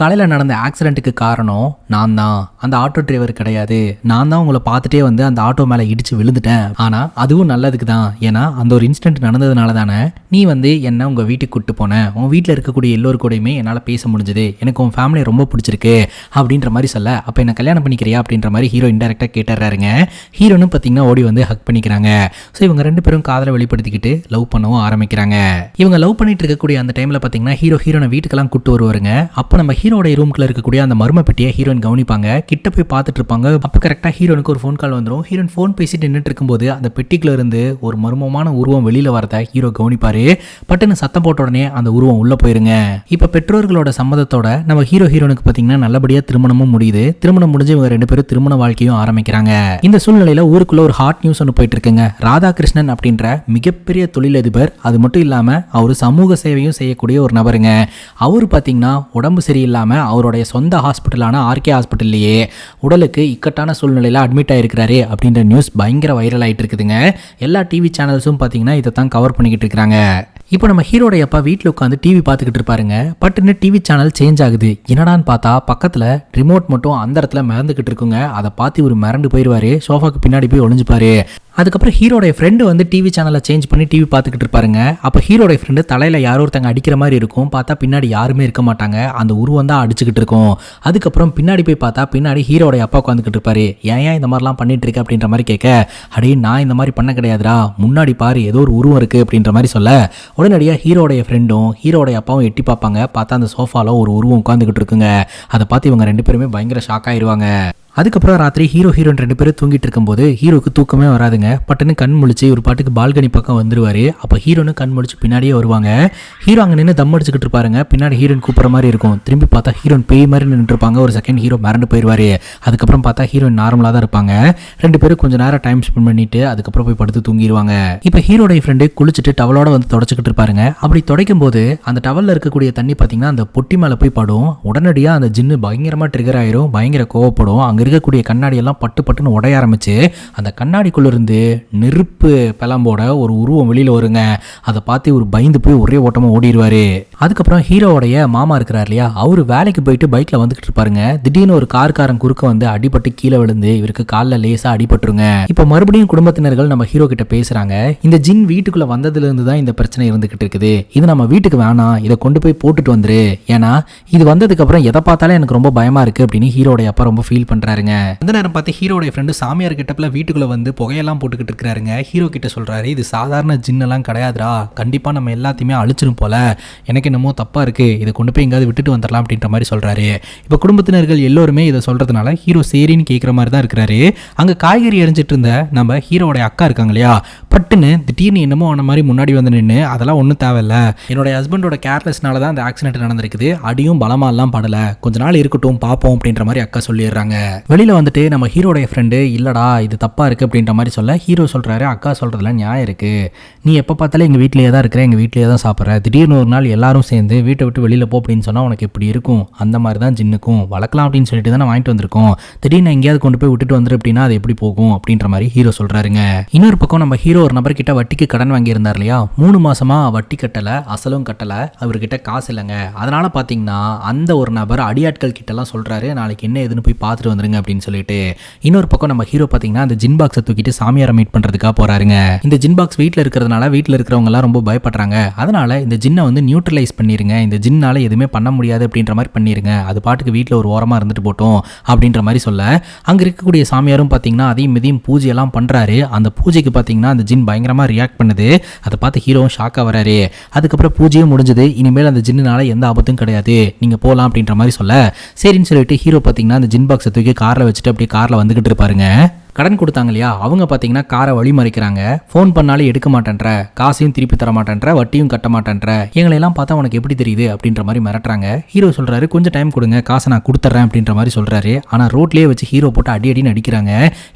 காலையில நடந்த ஆக்சிடென்ட்டுக்கு காரணம் நான் தான், அந்த ஆட்டோ டிரைவர் கிடையாது, நான் தான் உங்களை பார்த்துட்டே வந்து அந்த ஆட்டோ மேல இடிச்சு விழுந்துட்டேன். ஆனா அதுவும் நல்லதுக்கு தான், ஏன்னா அந்த ஒரு இன்சிடென்ட் நடந்ததுனால தானே நீ வந்து என்ன உங்க வீட்டுக்கு கூட்டு போன, உன் வீட்டில் இருக்கக்கூடிய எல்லோரு கூடயுமே என்னால் பேச முடிஞ்சது, எனக்கு உன் ஃபேமிலி ரொம்ப பிடிச்சிருக்கு அப்படின்ற மாதிரி சொல்ல, அப்போ என்ன கல்யாணம் பண்ணிக்கிறியா அப்படின்ற மாதிரி ஹீரோ இன்டெரக்டாக கேட்டுறாருங்க. ஹீரோனும் பார்த்தீங்கன்னா ஓடி வந்து ஹக் பண்ணிக்கிறாங்க. ஸோ இவங்க ரெண்டு பேரும் காதலை வெளிப்படுத்திக்கிட்டு லவ் பண்ணவும் ஆரம்பிக்கிறாங்க. இவங்க லவ் பண்ணிட்டு இருக்கக்கூடிய அந்த டைமில் பார்த்தீங்கன்னா ஹீரோனை வீட்டுக்கெல்லாம் கூட்டு வருவாருங்க. அப்போ நம்ம ஹீரோட ரூம்குள்ள இருக்கக்கூடிய அந்த மர்ம பெட்டியை ஹீரோயின் கவனிப்பாங்க. கிட்ட போய் பார்த்துட்டு இருப்பாங்க. அப்போ கரெக்டாக ஹீரோனுக்கு ஒரு ஃபோன் கால் வந்துடும். ஹீரோயின் ஃபோன் பேசிட்டு நின்றுட்டு இருக்கும்போது அந்த பெட்டிக்குள்ள இருந்து ஒரு மர்மமான உருவம் வெளியில வரத ஹீரோ கவனிப்பாரு. பட்டுன்னு சத்தம் போட்ட உடனே அந்த உருவம் உள்ள போயிருங்க. இப்ப பெற்றோர்களோட சம்மதத்தோட நம்ம ஹீரோனுக்கு பாத்தீங்கன்னா நல்லபடியா திருமணமும் முடியுது. திருமணம் முடிஞ்சு இவங்க ரெண்டு பேரும் திருமண வாழ்க்கையும் ஆரம்பிக்கிறாங்க. இந்த சூழ்நிலையில ஊருக்குள்ள ஒரு ஹாட் நியூஸ் ஒன்று போயிட்டு இருக்குங்க. ராதாகிருஷ்ணன் அப்படின்ற மிகப்பெரிய தொழிலதிபர், அது மட்டும் இல்லாம அவரு சமூக சேவையும் செய்யக்கூடிய ஒரு நபருங்க. அவரு பாத்தீங்கன்னா உடம்பு சரியில்லாம அவருடைய சொந்த ஹாஸ்பிட்டலான ஆர்கே ஹாஸ்பிட்டல்லையே உடலுக்கு இக்கட்டான சூழ்நிலையில அட்மிட் ஆயிருக்கிறாரு அப்படின்ற நியூஸ் பயங்கர வைரல் ஆயிட்டு இருக்குதுங்க. எல்லா டிவி சேனல்ஸும் பாத்தீங்கன்னா இதை தான் கவர் பண்ணிக்கிட்டு இருக்காங்க. இப்போ நம்ம ஹீரோடைய அப்பா வீட்டில் உட்காந்து டிவி பார்த்துக்கிட்டு இருப்பாருங்க. பட்டுன்னு டிவி சேனல் சேஞ்ச் ஆகுது. என்னடான்னு பார்த்தா பக்கத்தில் ரிமோட் மட்டும் அந்த இடத்துல மிதந்துக்கிட்டு இருக்குங்க. அதை பார்த்து இவர் மிரண்டு போயிடுவாரு. சோஃபாக்கு பின்னாடி போய் ஒளிஞ்சுப்பாரு. அதுக்கப்புறம் ஹீரோடைய ஃப்ரெண்டு வந்து டிவி சேனலை சேஞ்ச் பண்ணி டிவி பார்த்துக்கிட்டு இருப்பாருங்க. அப்போ ஹீரோடைய ஃப்ரெண்டு தலையில் யாரோ ஒருத்தங்க அடிக்கிற மாதிரி இருக்கும். பார்த்தா பின்னாடி யாருமே இருக்க மாட்டாங்க. அந்த உருவம் தான் அடிச்சுக்கிட்டு இருக்கும். அதுக்கப்புறம் பின்னாடி போய் பார்த்தா பின்னாடி ஹீரோடைய அப்பா உட்காந்துக்கிட்டு இருப்பாரு. ஏன் இந்த மாதிரிலாம் பண்ணிட்டு இருக்க அப்படின்ற மாதிரி கேட்க, அடே நான் இந்த மாதிரி பண்ண கிடையாதுடா, முன்னாடி பாரு ஏதோ ஒரு உருவம் இருக்கு அப்படின்ற மாதிரி சொல்ல, உடனடியாக ஹீரோடைய ஃப்ரெண்டும் ஹீரோடைய அப்பாவும் எட்டி பார்ப்பாங்க. பார்த்தா அந்த சோஃபால ஒரு உருவம் உட்காந்துக்கிட்டு இருக்குங்க. அதை பார்த்து இவங்க ரெண்டு பேருமே பயங்கர ஷாக் ஆயிடுவாங்க. அதுக்கப்புறம் ராத்திரி ஹீரோயின் ரெண்டு பேரும் தூங்கிட்டு இருக்கும்போது ஹீரோக்கு தூக்கமே வராதுங்க. பட்டுன்னு கண் முழிச்சு ஒரு பாட்டுக்கு பால்கனி பக்கம் வந்துருவாரு. அப்போ ஹீரோனு கண் முழிச்சு பின்னாடியே வருவாங்க. ஹீரோ அங்கே நின்று தம் அடிச்சுக்கிட்டு இருப்பாருங்க. பின்னாடி ஹீரோயின் கூப்பிட்ற மாதிரி இருக்கும். திரும்பி பார்த்தா ஹீரோயின் பேய் மாதிரி நின்று இருப்பாங்க. ஒரு செகண்ட் ஹீரோ மிரண்டு போயிடுவாரு. அதுக்கப்புறம் பார்த்தா ஹீரோயின் நார்மலாக தான் இருப்பாங்க. ரெண்டு பேரும் கொஞ்சம் நேரம் டைம் ஸ்பெண்ட் பண்ணிட்டு அதுக்கப்புறம் போய் படுத்து தூங்கிடுவாங்க. இப்போ ஹீரோடைய ஃப்ரெண்டு குளிச்சுட்டு டவலோட வந்து தொடச்சிக்கிட்டு இருப்பாருங்க. அப்படி துடைக்கும் போது அந்த டவலில் இருக்கக்கூடிய தண்ணி பார்த்தீங்கன்னா அந்த பொட்டி மேலே போய் படும். உடனடியாக அந்த ஜின்னு பயங்கரமாக ட்ரிகர் ஆயிரும். பயங்கர கோவப்படும். அங்கே இருக்கக்கூடிய கண்ணாடி எல்லாம் பட்டு பட்டுன்னு உடைய ஆரம்பிச்சு அந்த கண்ணாடிக்குள்ள இருந்து நெருப்பு பிளம்போட ஒரு உருவம் வெளியில வருங்க. அதை பார்த்து ஒரு பயந்து போய் ஒரே ஓட்டமா ஓடிடுவாரு. அதுக்கப்புறம் ஹீரோவுடைய மாமா இருக்கிறார் இல்லையா, அவரு வேலைக்கு போயிட்டு பைக்ல வந்துகிட்டு இருப்பாருங்க. திடீர்னு ஒரு கார்காரன் குறுக்க வந்து அடிபட்டு கீழே விழுந்து இவருக்கு காலில் லேசா அடிபட்டுருங்க. இப்ப மறுபடியும் குடும்பத்தினர்கள் நம்ம ஹீரோ கிட்ட பேசுறாங்க. இந்த ஜின் வீட்டுக்குள்ள வந்ததுல இருந்து தான் இந்த பிரச்சனை இருந்துகிட்டு இருக்குது. இது நம்ம வீட்டுக்கு வேணாம், இதை கொண்டு போய் போட்டுட்டு வந்துரு. ஏன்னா இது வந்ததுக்கு அப்புறம் எதை பார்த்தாலும் எனக்கு ரொம்ப பயமா இருக்கு அப்படின்னு ஹீரோடைய அப்பா ரொம்ப ஃபீல் பண்றாருங்க. அந்த நேரம் பார்த்து ஹீரோடைய ஃப்ரெண்டு சாமியார் கிட்டப்பல வீட்டுக்குள்ள வந்து புகையெல்லாம் போட்டுக்கிட்டு இருக்காருங்க. ஹீரோ கிட்ட சொல்றாரு, இது சாதாரண ஜின் எல்லாம் கிடையாதுடா, கண்டிப்பா நம்ம எல்லாத்தையுமே அழிச்சிரும் போல, எனக்கு என்னமோ தப்பா இருக்கு, இதை கொண்டு போய் எங்காவது விட்டுட்டு வந்துடலாம் அப்படின்ற மாதிரி சொல்றாரு. இப்ப குடும்பத்தினர்கள் எல்லோருமே இதை சொல்றதுனால ஹீரோ சரின்னு கேட்குற மாதிரி தான் இருக்கிறாரு. அங்கே காய்கறி எரிஞ்சிட்டு இருந்த நம்ம ஹீரோடைய அக்கா இருக்காங்க இல்லையா, பட்டுன்னு திடீர்னு என்னமோ ஆன மாதிரி முன்னாடி வந்து நின்று, அதெல்லாம் ஒன்றும் தேவையில்ல, என்னோட ஹஸ்பண்டோட கேர்லெஸ்னால தான் அந்த ஆக்சிடென்ட் நடந்திருக்குது, அடியும் பலமாலாம் படலை, கொஞ்ச நாள் இருக்கட்டும் பார்ப்போம் அப்படின்ற மாதிரி அக்கா சொல்லிடுறாங்க. வெளியில் வந்துட்டு நம்ம ஹீரோடைய ஃப்ரெண்டு, இல்லடா இது தப்பாக இருக்குது அப்படின்ற மாதிரி சொல்ல ஹீரோ சொல்கிறாரு, அக்கா சொல்கிறதுல நியாயம் இருக்குது, நீ எப்போ பார்த்தாலும் எங்கள் வீட்டிலேயே தான் இருக்கிற, எங்கள் வீட்டிலேயே தான் சாப்பிட்ற, திடீர்னு ஒரு நாள் எல்லாரும் சேர்ந்து வீட்டை விட்டு வெளியில் போ அப்படின்னு சொன்னால் உனக்கு எப்படி இருக்கும், அந்த மாதிரி தான் ஜின்னுக்கும், வளர்க்கலாம் அப்படின்னு சொல்லிட்டு தானே வாங்கிட்டு வந்திருக்கோம், திடீர்னு எங்கேயாவது கொண்டு போய் விட்டுட்டு வந்துரு அப்படின்னா அது எப்படி போகும் அப்படின்ற மாதிரி ஹீரோ சொல்றாருங்க. இன்னொரு பக்கம் நம்ம ஹீரோ ஒரு நபர்கிட்ட வட்டிக்கு கடன் வாங்கியிருந்தார் இல்லையா, 3 மாசமா வட்டி கட்டல, அசலும் கட்டல, அவர்கிட்ட காசு இல்லைங்க. அதனால பாத்தீங்கன்னா அந்த ஒரு நபர் அடியாட்கள் கிட்ட எல்லாம் சொல்றாரு, நாளைக்கு என்ன ஏதுன்னு போய் பார்த்துட்டு வந்துருங்க அப்படின்னு சொல்லிட்டு. இன்னொரு பக்கம் நம்ம ஹீரோ பாத்தீங்கன்னா அந்த ஜின் பாக்ஸை தூக்கிட்டு சாமியாரை மீட் பண்றதுக்காக போறாருங்க. இந்த ஜின் பாக்ஸ் வீட்டில் இருக்கிறதுனால வீட்டில் இருக்கிறவங்க எல்லாம் ரொம்ப பயப்படுறாங்க. அதனால இந்த ஜின்னை வந்து நியூட்ரலைஸ் பண்ணிருங்க, இந்த ஜின்னால எதுவுமே பண்ண முடியாது அப்படின்ற மாதிரி பண்ணிருங்க, அது பாட்டுக்கு வீட்டில் ஒரு ஓரமா இருந்துட்டு போட்டோம் அப்படின்ற மாதிரி சொல்ல, அங்க இருக்கக்கூடிய சாமியாரும் பாத்தீங்கன்னா அதையும் மிதியும் பூஜையெல்லாம் பண்றாரு. அந்த பூஜைக்கு பாத்தீங்கன்னா அந்த ஜின் பயங்கரமா ரியாக்ட் பண்ணுது. அதை பார்த்து ஹீரோவும் ஷாக்கா வராரு. அதுக்கப்புறம் பூஜையும் முடிஞ்சது, இனிமேல் அந்த ஜின்னால எந்த ஆபத்தும் கிடையாது, நீங்க போலாம் அப்படின்ற மாதிரி சொல்ல, சரின்னு சொல்லிட்டு ஹீரோ பாத்தீங்கன்னா அந்த ஜின் பாக்ஸை தூக்கி கார்ல வச்சுட்டு அப்படியே கார்ல வந்துகிட்டு இருப்பாருங்க. கடன் கொடுத்தாங்க இல்லையா, அவங்க பார்த்தீங்கன்னா காரை வழி மறைக்கிறாங்க. ஃபோன் பண்ணாலும் எடுக்க மாட்டேன்ற, காசையும் திருப்பி தர மாட்டேன்ற, வட்டியும் கட்ட மாட்டேன்ற, எங்களையெல்லாம் பார்த்தா உனக்கு எப்படி தெரியுது அப்படின்ற மாதிரி மிரட்டுறாங்க. ஹீரோ சொல்றாரு, கொஞ்சம் டைம் கொடுங்க, காசை நான் கொடுத்துட்றேன் அப்படின்ற மாதிரி சொல்றாரு. ஆனால் ரோட்லேயே வச்சு ஹீரோ போட்டு அடின்னு அடிக்கிறாங்க.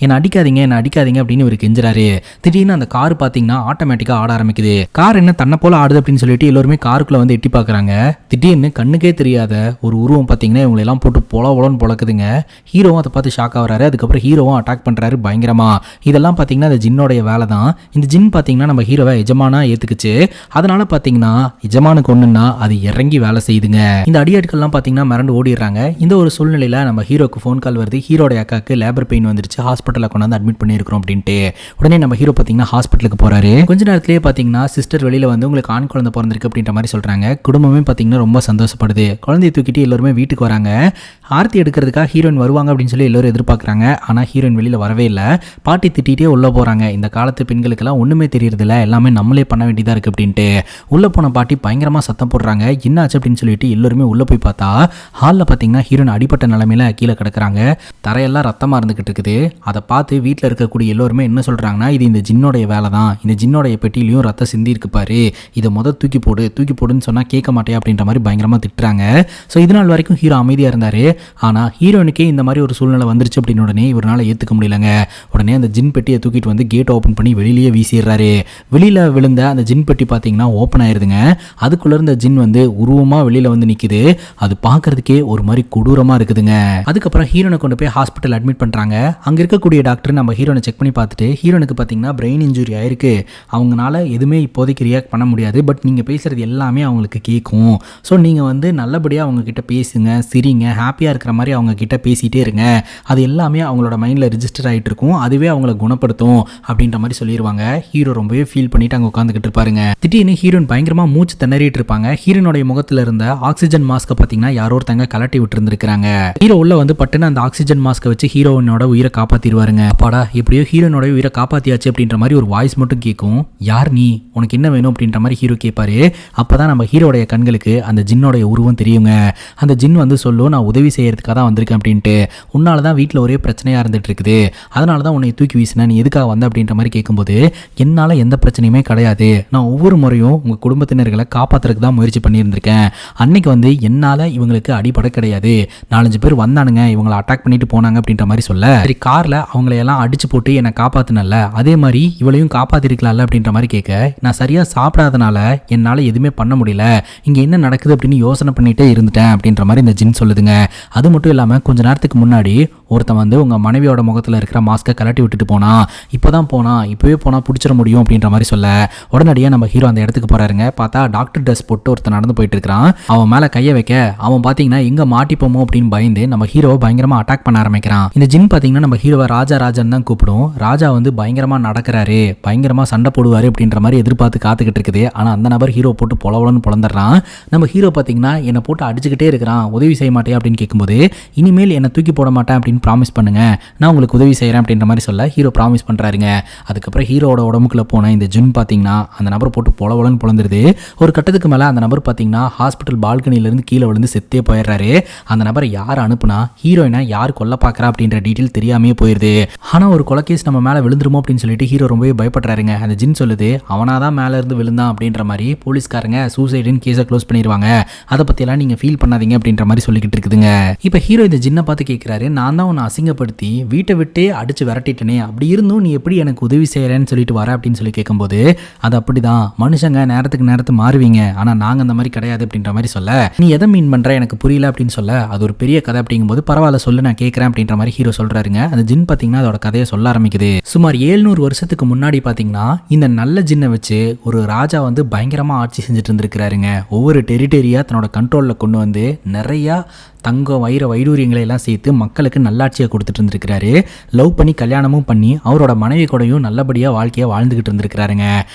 என்னை அடிக்காதீங்க அப்படின்னு இவர் கெஞ்சுறாரு. திடீர்னு அந்த கார் பார்த்தீங்கன்னா ஆட்டோமேட்டிக்காக ஆட ஆரம்பிக்குது. கார் என்ன தன்னை போல ஆடுது அப்படின்னு சொல்லிட்டு எல்லோருமே காருக்குள்ள வந்து எட்டி பார்க்குறாங்க. திடீர்னு கண்ணுக்கே தெரியாத ஒரு உருவம் பார்த்தீங்கன்னா இவங்களெல்லாம் போட்டு பொலன்னு பொழக்குதுங்க. ஹீரோவும் அதை பார்த்து ஷாக் ஆகிறாரு. அதுக்கப்புறம் ஹீரோவும் அட்டாக் பண்ணுறாரு பயங்கரமா. இதெல்லாம் பாத்தீங்கன்னா இந்த ஜின்னோடைய வேலை தான். இந்த ஜின் பாத்தீங்கன்னா நம்ம ஹீரோவை எஜமானா ஏத்துக்குச்சு. அதனால பாத்தீங்கன்னா எஜமானுக்கு ஒண்ணுன்னா அது இறங்கி வேலை செய்யுதுங்க. இந்த அடியாட்கள்லாம் பாத்தீங்கன்னா மிரண்டு ஓடிடுறாங்க. இந்த ஒரு சூழ்நிலையில நம்ம ஹீரோக்கு ஃபோன் கால் வருது, ஹீரோடைய அக்காக்கு லேபர் பெயின் வந்துருச்சு, ஹாஸ்பிட்டல்ல கொண்டாந்து அட்மிட் பண்ணிருக்கிறோம் அப்படின்ட்டு. உடனே நம்ம ஹீரோ பாத்தீங்கன்னா ஹாஸ்பிட்டலுக்கு போறாரு. கொஞ்ச நேரத்திலேயே பாத்தீங்கன்னா சிஸ்டர் வெளியில வந்து உங்களுக்கு ஆண் குழந்தை பிறந்திருக்கு அப்படின்ற மாதிரி சொல்றாங்க. குடும்பமே பாத்தீங்கன்னா ரொம்ப சந்தோஷப்படுது. குழந்தையை தூக்கிட்டு எல்லாருமே வீட்டுக்கு வராங்க. ஆர்த்தி எடுக்கிறதுக்காக ஹீரோயின் வருவாங்க அப்படின்னு சொல்லி எல்லாரும் எதிர்பார்க்குறாங்க. ஆனா ஹீரோயின் வெளியில வரவே இல்லை. பாட்டி திட்டிகிட்டே உள்ளே போகிறாங்க. இந்த காலத்து பெண்களுக்கெல்லாம் ஒன்றுமே தெரியறதில்ல, எல்லாமே நம்மளே பண்ண வேண்டியதாக இருக்குது அப்படின்ட்டு. உள்ளே போன பாட்டி பயங்கரமாக சத்தம் போடுறாங்க. என்னாச்சு அப்படின்னு சொல்லிட்டு எல்லோருமே உள்ளே போய் பார்த்தா ஹாலில் பார்த்தீங்கன்னா ஹீரோயின் அடிப்பட்ட நிலைமையில கீழே கிடக்குறாங்க. தரையெல்லாம் ரத்தமாக இருந்துகிட்டு இருக்குது. அதை பார்த்து வீட்டில் இருக்கக்கூடிய எல்லோருமே என்ன சொல்கிறாங்கன்னா, இது இந்த ஜின்னோடைய வேலை தான், இந்த ஜின்னோடைய பெட்டியிலையும் ரத்தம் சிந்தி இருக்கு பாரு, இதை தூக்கி போடுன்னு சொன்னால் கேட்க மாட்டேன் அப்படின்ற மாதிரி பயங்கரமாக திட்டுறாங்க. ஸோ இது நாள் வரைக்கும் ஹீரோ அமைதியாக இருந்தார். ஆனால் ஹீரோனுக்கே இந்த மாதிரி ஒரு சூழ்நிலை வந்துருச்சு அப்படின்னு உடனே இவரால் ஏற்றுக்க முடியலங்க. உடனே அந்த ஜின் பெட்டியை தூக்கிட்டு வந்து கேட் ஓப்பன் பண்ணி வெளியிலேயே வீசிடுறாரு. வெளியில விழுந்த அந்த ஜின் பெட்டி பார்த்தீங்கன்னா ஓப்பன் ஆயிருதுங்க. அதுக்குள்ள இருந்த ஜின் வந்து உருவமா வெளியில வந்து நிக்குது. அது பார்க்கறதுக்கே ஒரு மாதிரி கொடூரமா இருக்குதுங்க. அதுக்கப்புறம் ஹீரோனை கொண்டு போய் ஹாஸ்பிட்டல் அட்மிட் பண்றாங்க. அங்க இருக்கக்கூடிய டாக்டர் நம்ம ஹீரோனை செக் பண்ணி பார்த்துட்டு, ஹீரோனுக்கு பார்த்தீங்கன்னா பிரெயின் இன்ஜுரி ஆயிருக்கு, அவங்களால எதுவுமே இப்போதைக்கு ரியாக்ட் பண்ண முடியாது, பட் நீங்க பேசுறது எல்லாமே அவங்களுக்கு கேட்கும். ஸோ நீங்க வந்து நல்லபடியாக அவங்க கிட்ட பேசுங்க, சிரிங்க, ஹாப்பியாக இருக்கிற மாதிரி அவங்க கிட்ட பேசிட்டே இருங்க, அது எல்லாமே அவங்களோட மைண்டில் ரிஜிஸ்டர் ஆகிட்டு இருக்கும், அதுவே அவங்கள குணப்படுத்தும் அப்படின்ற மாதிரி சொல்லிடுவாங்க. ஹீரோ ரொம்பவே ஃபீல் பண்ணிட்டு அங்கே உட்காந்துக்கிட்டு இருப்பாருங்க. திடீர்னு ஹீரோயின் பயங்கரமாக மூச்சு திணறிட்டு இருப்பாங்க. ஹீரோனுடைய முகத்தில் இருந்த ஆக்சிஜன் மாஸ்க்கை பார்த்தீங்கன்னா யாரோ ஒருத்தங்க கலட்டி விட்டு இருந்திருக்காங்க. ஹீரோ உள்ள வந்து பட்டுன்னு அந்த ஆக்சிஜன் மாஸ்க்கை வச்சு ஹீரோயினோட உயிரை காப்பாற்றிடுவாருங்க. அப்பாடா எப்படியோ ஹீரோனோட உயிரை காப்பாற்றியாச்சு அப்படின்ற மாதிரி ஒரு வாய்ஸ் மட்டும் கேட்கும். யார் நீ, உனக்கு என்ன வேணும் அப்படின்ற மாதிரி ஹீரோ கேட்பாரு. அப்போதான் நம்ம ஹீரோடைய கண்களுக்கு அந்த ஜின்னோடைய உருவம் தெரியுங்க. அந்த ஜின் வந்து சொல்லும், நான் உதவி செய்யறதுக்காக தான் வந்திருக்கேன் அப்படின்ட்டு, உன்னால தான் வீட்டில் ஒரே பிரச்சனையாக இருந்துட்டு இருக்குது, அதனால தான் உன்னை தூக்கி வீசினேன், நீ எதுக்காக வந்த அப்படின்ற மாதிரி கேட்கும்போது, என்னால் எந்த பிரச்சனையுமே கிடையாது, நான் ஒவ்வொரு முறையும் உங்கள் குடும்பத்தினர்களை காப்பாற்றுறதுக்கு தான் முயற்சி பண்ணியிருந்திருக்கேன். அன்னைக்கு என்னால் இவங்களுக்கு அடிபட கிடையாது, 4-5 பேர் வந்தானுங்க, இவங்களை அட்டாக் பண்ணிட்டு போனாங்க அப்படின்ற மாதிரி சொல்ல, சரி காரில் அவங்களையெல்லாம் அடிச்சு போட்டு என்னை காப்பாற்றினல, அதே மாதிரி இவளையும் காப்பாற்றிருக்கலாம்ல அப்படின்ற மாதிரி கேட்க, நான் சரியாக சாப்பிடாதனால என்னால் எதுவுமே பண்ண முடியல, இங்கே என்ன நடக்குது அப்படின்னு யோசனை பண்ணிகிட்டே இருந்துட்டேன் அப்படின்ற மாதிரி இந்த ஜின் சொல்லுதுங்க. அது மட்டும் இல்லாமல் கொஞ்ச நேரத்துக்கு முன்னாடி ஒருத்தன் உங்கள் மனைவியோட முகத்தில் இருக்கிற மாஸ்கை கலட்டி விட்டுட்டு போனான், இப்போவே போனால் பிடிச்சிட முடியும் அப்படின்ற மாதிரி சொல்ல, உடனடியாக நம்ம ஹீரோ அந்த இடத்துக்கு போகிறாருங்க. பார்த்தா டாக்டர் ட்ரெஸ் போட்டு ஒருத்தன் நடந்து போயிட்டு இருக்கிறான். அவன் மேலே கையை வைக்க அவன் பார்த்தீங்கன்னா எங்கே மாட்டிப்போமோ அப்படின்னு பயந்து நம்ம ஹீரோவை பயங்கரமாக அட்டாக் பண்ண ஆரம்பிக்கிறான். இந்த ஜின் பார்த்தீங்கன்னா நம்ம ஹீரோவை ராஜா ராஜன் தான் கூப்பிடும். ராஜா பயங்கரமாக நடக்கிறாரு, பயங்கரமாக சண்டை போடுவார் அப்படின்ற மாதிரி எதிர்பார்த்து காத்துக்கிட்டு இருக்குது. ஆனால் அந்த நபர் ஹீரோ போட்டு பொலவலன்னு பொழந்துடுறான். நம்ம ஹீரோ பார்த்தீங்கன்னா என்னை போட்டு அடிச்சுக்கிட்டே இருக்கிறான், உதவி செய்ய மாட்டேன் அப்படின்னு கேட்கும்போது, இனிமேல் என்னை தூக்கி போட மாட்டேன் அப்படின்னு ப்ராமிஸ் பண்ணுங்க, நான் உங்களுக்கு உதவி செய்கிறேன் அப்படின்ற மாதிரி சொல்ல ஹீரோ ப்ராமிஸ் பண்ணுறாருங்க. அதுக்கப்புறம் ஹீரோட உடம்புக்குள்ள போன இந்த ஜின் பார்த்தீங்கன்னா அந்த நபர் போட்டு பொலவலன்னு பொழந்துருது. ஒரு கட்டத்துக்கு மேலே அந்த நபர் பார்த்தீங்கன்னா ஹாஸ்பிட்டல் பால்கனிலேருந்து கீழே விழுந்து செத்தே போயிடுறாரு. அந்த நபரை யார் அனுப்புனா, ஹீரோயினை யார் கொல்ல பார்க்குறா அப்படின்ற டீட்டெயில் தெரியாமே போயிடுது. ஆனால் ஒரு கொலைகேஸ் நம்ம மேலே விழுந்துருமோ அப்படின்னு சொல்லிட்டு ஹீரோ ரொம்பவே பயப்படுறாருங்க. அந்த ஜின் சொல்லுது, அவனாதான் மேலே இருந்து விழுந்தான் அப்படின்ற மாதிரி, போலீஸ்காரங்க சூசைடுன்னு கேஸை க்ளோஸ் பண்ணிடுவாங்க, அதை பற்றியெல்லாம் நீங்கள் ஃபீல் பண்ணாதீங்க அப்படின்ற மாதிரி சொல்லிக்கிட்டு இருக்குதுங்க. இப்போ ஹீரோ இந்த ஜின்னை பார்த்து கேட்குறாரு, நான் தான் உன்னை அசிங்கப்படுத்தி வீட்டை விட்டே அடிச்சு விரட்டிட்டனே, அப்படி இருந்தும் நீ எப்படி எனக்கு உதவி செய்கிறேன்னு சொல்லிட்டு வர அப்படின்னு சொல்லி கேட்கும்போது, அது அப்படிதான், மனுஷங்க நேரத்துக்கு மாறுவீங்க, ஆனால் நாங்கள் அந்த மாதிரி கிடையாது அப்படின்ற மாதிரி சொல்ல, நீ எதை மீன் பண்ணுற எனக்கு புரியல அப்படின்னு சொல்ல, அது ஒரு பெரிய கதை அப்படிங்கும்போது பரவாயில்ல சொல்லு நான் கேட்குறேன் அப்படின்ற மாதிரி ஹீரோ சொல்கிறாருங்க. அந்த ஜின் பார்த்தீங்கன்னா அதோட கதையை சொல்ல ஆரம்பிக்குது. சுமார் 700 வருஷத்துக்கு முன்னாடி பார்த்தீங்கன்னா இந்த நல்ல ஜின்னை வச்சு ஒரு ராஜா பயங்கரமாக ஆட்சி செஞ்சுட்டு இருந்திருக்கிறாருங்க. ஒவ்வொரு டெரிட்டரியாக தன்னோட கண்ட்ரோலில் கொண்டு வந்து நிறையா தங்கம் வைடூரியங்களை எல்லாம் சேர்த்து மக்களுக்கு நல்லாட்சியை கொடுத்துட்டு இருந்திருக்கிறாரு. லவ் பண்ணி கல்யாணமும் பண்ணி அவரோட மனைவி கூடயும் நல்லபடியாக வாழ்க்கையை வாழ்ந்துக்கிட்டு இருந்திருக்கிறாருங்க.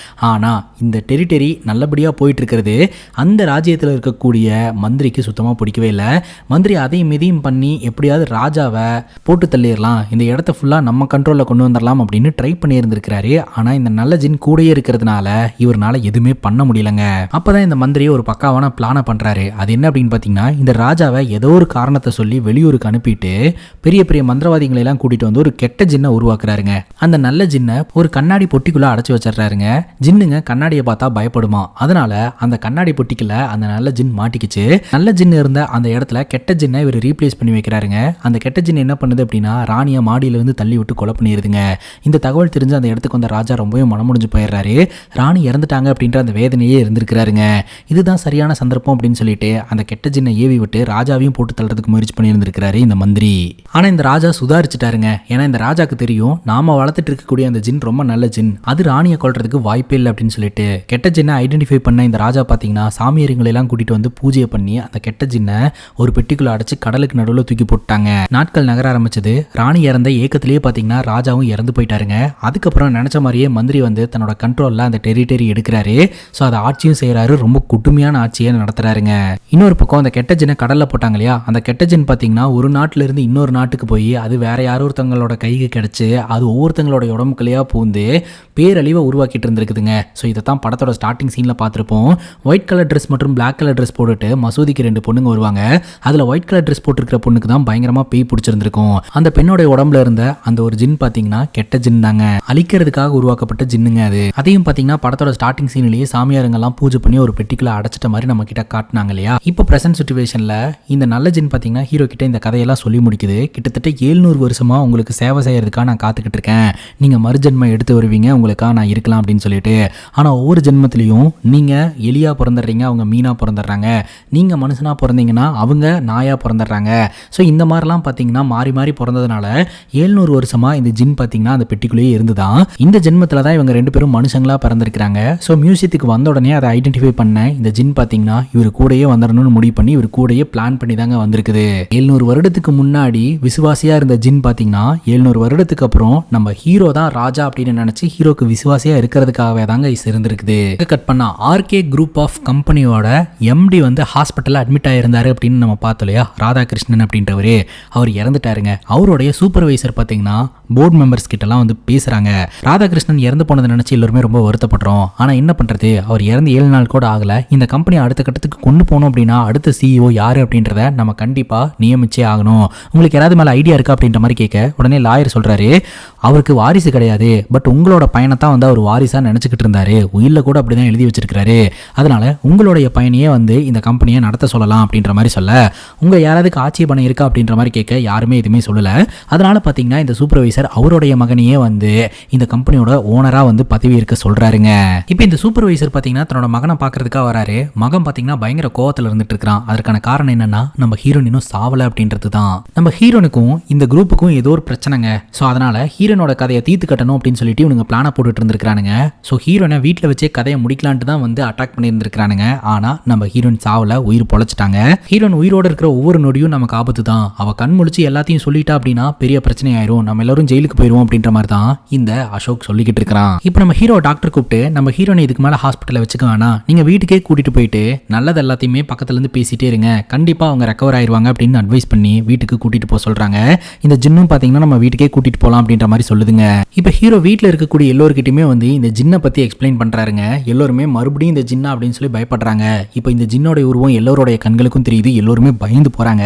ஆனால் இந்த டெரிட்டரி நல்லபடியாக போயிட்டு இருக்கிறது அந்த ராஜ்யத்தில் இருக்கக்கூடிய மந்திரிக்கு சுத்தமாக பிடிக்கவே இல்லை. மந்திரி அதையும் இதையும் பண்ணி எப்படியாவது ராஜாவை போட்டு தள்ளிடலாம், இந்த இடத்த ஃபுல்லாக நம்ம கண்ட்ரோலில் கொண்டு வந்துடலாம் அப்படின்னு ட்ரை பண்ணி இருந்திருக்கிறாரு. ஆனால் இந்த நல்ல ஜின் கூடயே இருக்கிறதுனால இவரால் எதுவுமே பண்ண முடியலங்க. அப்போதான் இந்த மந்திரியை ஒரு பக்காவான பிளானை பண்ணுறாரு. அது என்ன அப்படின்னு பார்த்தீங்கன்னா, இந்த ராஜாவை ஏதோ ஒரு காரணத்தை சொல்லி வெளியூருக்கு அனுப்பிட்டு பெரிய பெரிய மந்திரவாதிகளை எல்லாம் கூட்டிட்டு ஒரு கெட்ட ஜின்னை உருவாக்குறாருங்க. அந்த நல்ல ஜின்னை ஒரு கண்ணாடி பொட்டிக்குள்ள அடைச்சு வச்சிடறாருங்க. ஜின்னுங்க கண்ணாடியை பார்த்தா பயப்படுமா, அதனால அந்த கண்ணாடி பொட்டிக்குள்ள அந்த நல்ல ஜின் மாட்டிக்கிச்சு. நல்ல ஜின் இருந்த அந்த இடத்துல கெட்ட ஜின்னை இவர் ரீப்ளேஸ் பண்ணி வைக்கிறாருங்க. அந்த கெட்ட ஜின் என்ன பண்ணுது அப்படின்னா, ராணியை மாடியிலிருந்து தள்ளி விட்டு கொலை பண்ணிடுதுங்க. இந்த தகவல் தெரிஞ்சு அந்த இடத்துக்கு வந்த ராஜா ரொம்பவே மனமுடிஞ்சு போயிடுறாரு. ராணி இறந்துட்டாங்க அப்படின்ற அந்த வேதனையே இருந்திருக்கிறாருங்க. இதுதான் சரியான சந்தர்ப்பம் அப்படின்னு சொல்லிட்டு அந்த கெட்ட ஜின்னை ஏவி விட்டு ராஜாவையும் போட்டு தள்ளுறதுக்கு முயற்சி பண்ணியிருந்திருக்கிறாரு இந்த மந்திரி. ஆனால் இந்த ராஜா சுதாரிச்சுட்டாருங்க. ஏன்னா இந்த ராஜாக்கு தெரியும், நாம வளர்த்துட்டு இருக்கக்கூடிய அந்த ஜின் ரொம்ப நல்ல ஜின், அது ராணியை கொல்றதுக்கு வாய்ப்பே இல்லை அப்படின்னு சொல்லிட்டு கெட்ட ஜின்னை ஐடென்டிஃபை பண்ண இந்த ராஜா பார்த்தீங்கன்னா சாமியாரிங்களை எல்லாம் கூட்டிட்டு வந்து பூஜையை பண்ணி அந்த கெட்ட ஜின்னை ஒரு பெட்டிக்குள்ள அடைச்சு கடலுக்கு நடுவில் தூக்கி போட்டாங்க. நாட்கள் நகர ஆரம்பிச்சது. ராணி இறந்த ஏக்கத்திலேயே பார்த்தீங்கன்னா ராஜாவும் இறந்து போயிட்டாருங்க. அதுக்கப்புறம் நினைச்ச மாதிரியே மந்திரி தன்னோட கண்ட்ரோல்ல அந்த டெரிட்டரி எடுக்கிறாரு. ஸோ அதை ஆட்சியும் செய்யறாரு, ரொம்ப கொடுமையான ஆட்சியை நடத்துறாருங்க. இன்னொரு பக்கம் அந்த கெட்ட ஜின்னை கடல்ல போட்டாங்க இல்லையா, அந்த கெட்ட ஜின் பார்த்தீங்கன்னா ஒரு நாட்டில இருந்து இன்னொரு நாட்டுக்கு போய் அது வேற யாரொருத்தங்களோட கைக்கு கிடைச்சு அது ஒவ்வொருத்தங்களோட உடம்புக்குள்ளேயா பூந்து பேரழிவை உருவாக்கிட்டு இருந்திருக்குதுங்க. ஸோ இதை தான் படத்தோட ஸ்டார்டிங் சீன்ல பார்த்துருப்போம். ஒயிட் கலர் ட்ரெஸ் மற்றும் பிளாக் கலர் ட்ரெஸ் போட்டுட்டு மசூதிக்கு 2 பொண்ணுங்க வருவாங்க. அதில் ஒயிட் கலர் ட்ரெஸ் போட்டுருக்கிற பொண்ணுக்கு தான் பயங்கரமா பேய் பிடிச்சிருந்திருக்கும். அந்த பெண்ணோட உடம்புல இருந்த அந்த ஒரு ஜின் பார்த்தீங்கன்னா கெட்ட ஜின் தாங்க, அழிக்கிறதுக்காக உருவாக்கப்பட்ட ஜின்னுங்க அது. அதையும் பார்த்தீங்கன்னா படத்தோட ஸ்டார்டிங் சீன்லேயே சாமியாருங்கெல்லாம் பூஜை பண்ணி ஒரு பெட்டிக்குள்ள அடைச்சிட்ட மாதிரி நம்ம கிட்ட காட்டினாங்க இல்லையா. இப்போ பிரசன்ட் சிச்சுவேஷன்ல இந்த நல்ல ஜின் பார்த்தீங்கன்னா ஹீரோ கிட்ட இந்த கதையெல்லாம் சொல்லி முடிக்குது. கிட்டத்தட்ட 700 வருஷமா உங்களுக்கு சேவை செய்யறதுக்காக நான் காத்துக்கிட்டு இருக்கேன், நீங்க மறுஜென்மம் எடுத்து வருவீங்க, உங்களுக்காக நான் இருக்கலாம் அப்படின்னு சொல்லிட்டு. ஆனா ஒவ்வொரு ஜென்மத்திலையும் நீங்க எலியா பிறந்துடுறீங்க, அவங்க மீனா பிறந்துடுறாங்க, நீங்க மனுஷனா பிறந்தீங்கன்னா அவங்க நாயா பிறந்துடுறாங்க. ஸோ இந்த மாதிரிலாம் பார்த்தீங்கன்னா மாறி மாறி பிறந்ததுனால 700 வருஷமா இந்த ஜின் பார்த்தீங்கன்னா அந்த பெட்டிக்குள்ளேயே இருந்துதான். இந்த ஜென்மத்தில் தான் இவங்க 2 பேரும் மனுஷங்களா பிறந்திருக்கிறாங்க. ஸோ மியூசியத்துக்கு வந்த உடனே அதை ஐடென்டிஃபை பண்ண இந்த ஜின் பார்த்தீங்கன்னா இவர் கூடயே வந்துடணும்னு முடிவு பண்ணி இவர் கூடயே பிளான் பண்ணி தாங்க வந்திருக்குது. 700 வருடத்துக்கு முன்னாடி விசுவாசியா இருந்த ஜின் பார்த்தீங்கன்னா 700 வருடத்துக்கு அப்புறம் நம்ம ஹீரோ தான் ராஜா அப்படின்னு நினைச்சு ஹீரோக்கு விசுவாசியா இருக்கிறதுக்காகவே தாங்க இருந்திருக்குது. கட் பண்ணா ஆர்கே குரூப் ஆஃப் கம்பெனியோட எம்டி ஹாஸ்பிட்டல்ல அட்மிட் ஆயிருந்தாரு அப்படின்னு நம்ம பார்த்தோம் இல்லையா, ராதாகிருஷ்ணன் அப்படின்றவரு. அவர் இறந்துட்டாருங்க. அவருடைய சூப்பர்வைசர் பார்த்தீங்கன்னா போர்டு மெம்பர்ஸ் கிட்டலாம் பேசுறாங்க. ராதாகிருஷ்ணன் இறந்து போனதை நினைச்சு எல்லாருமே ரொம்ப வருத்தப்படுறோம். ஆனா என்ன பண்றது, அவர் இறந்து 7 நாள் கூட ஆகல. இந்த கம்பெனி அடுத்த கட்டத்துக்கு கொண்டு போனோம் அப்படின்னா அடுத்த சிஇஓ யாரு அப்படின்றத நம்ம நம்ம கண்டிப்பா நியமிச்சே ஆகணும். உங்களுக்கு யாராவது மேல ஐடியா இருக்கா அப்படின்ற மாதிரி கேட்க உடனே லாயர் சொல்றாரு, அவருக்கு வாரிசு கிடையாது, பட் உங்களோட பையனைத்தான் வந்து அவர் வாரிசா நினைச்சுக்கிட்டு இருந்தாரு, உயிரில் கூட அப்படிதான் எழுதி வச்சிருக்காரு, அதனால உங்களுடைய பையனையே வந்து இந்த கம்பெனியை நடத்த சொல்லலாம் அப்படின்ற மாதிரி சொல்ல, உங்க யாராவதுக்கு ஆட்சேபணம் இருக்கா அப்படின்ற மாதிரி கேட்க யாருமே எதுவுமே சொல்லல. அதனால பாத்தீங்கன்னா இந்த சூப்பர்வைசர் அவருடைய மகனையே வந்து இந்த கம்பெனியோட ஓனரா வந்து பதவி இருக்க சொல்றாருங்க. இப்போ இந்த சூப்பர்வைசர் பாத்தீங்கன்னா தன்னோட மகனை பாக்குறதுக்காக வராரு. மகன் பாத்தீங்கன்னா பயங்கர கோவத்துல இருந்துட்டு இருக்கான். அதற்கான காரணம் என்னன்னா, நம்ம ஹீரோன் இன்னும் சாவல அப்படின்றது தான். நம்ம ஹீரோனுக்கும் இந்த குரூப்புக்கும் ஏதோ ஒரு பிரச்சனைங்க. ஸோ அதனால ஹீரோனோட கதையை தீர்த்து கட்டணும் அப்படின்னு சொல்லிட்டு இவங்க பிளான போட்டுட்டு இருந்திருக்கானுங்க. ஸோ ஹீரோனை வீட்டில் வச்சே கதையை முடிக்கலான்ட்டு தான் வந்து அட்டாக் பண்ணியிருந்திருக்கானுங்க. ஆனா நம்ம ஹீரோயின் சாவல, உயிர் பொழைச்சிட்டாங்க. ஹீரோன் உயிரோட இருக்கிற ஒவ்வொரு நொடியும் நமக்கு ஆபத்து தான். அவ கண் முழிச்சு எல்லாத்தையும் சொல்லிட்டா அப்படின்னா பெரிய பிரச்சனை ஆயிரும், நம்ம எல்லாரும் ஜெயிலுக்கு போயிடுவோம் அப்படின்ற மாதிரி தான் இந்த அசோக் சொல்லிக்கிட்டு இருக்கிறான். இப்போ நம்ம ஹீரோ டாக்டர் கூப்பிட்டு, நம்ம ஹீரோனை இதுக்கு மேல ஹாஸ்பிட்டல்ல வச்சுக்க வேணாம், நீங்க வீட்டுக்கே கூட்டிட்டு போயிட்டு நல்லது எல்லாத்தையுமே பக்கத்துல இருந்து பேசிட்டே இருங்க, கண்டிப்பா அவங்க ரெக்கவர் ஆயிருவாங்க அப்படின்னு அட்வைஸ் பண்ணி வீட்டுக்கு கூட்டிட்டு போக சொல்றாங்க. இந்த ஜின்னும் பாத்தீங்கன்னா நம்ம வீட்டுக்கே கூட்டிட்டு போலாம் அப்படின்ற மாதிரி சொல்லுதுங்க. இப்போ ஹீரோ வீட்டில் இருக்கக்கூடிய எல்லோருக்கிட்டையுமே வந்து இந்த ஜின்னை பத்தி எக்ஸ்பிளைன் பண்றாருங்க. எல்லோருமே மறுபடியும் இந்த ஜின்னா அப்படின்னு சொல்லி பயப்படுறாங்க. இப்போ இந்த ஜின்னோட உருவம் எல்லோருடைய கண்களுக்கும் தெரியுது. எல்லோருமே பயந்து போறாங்க.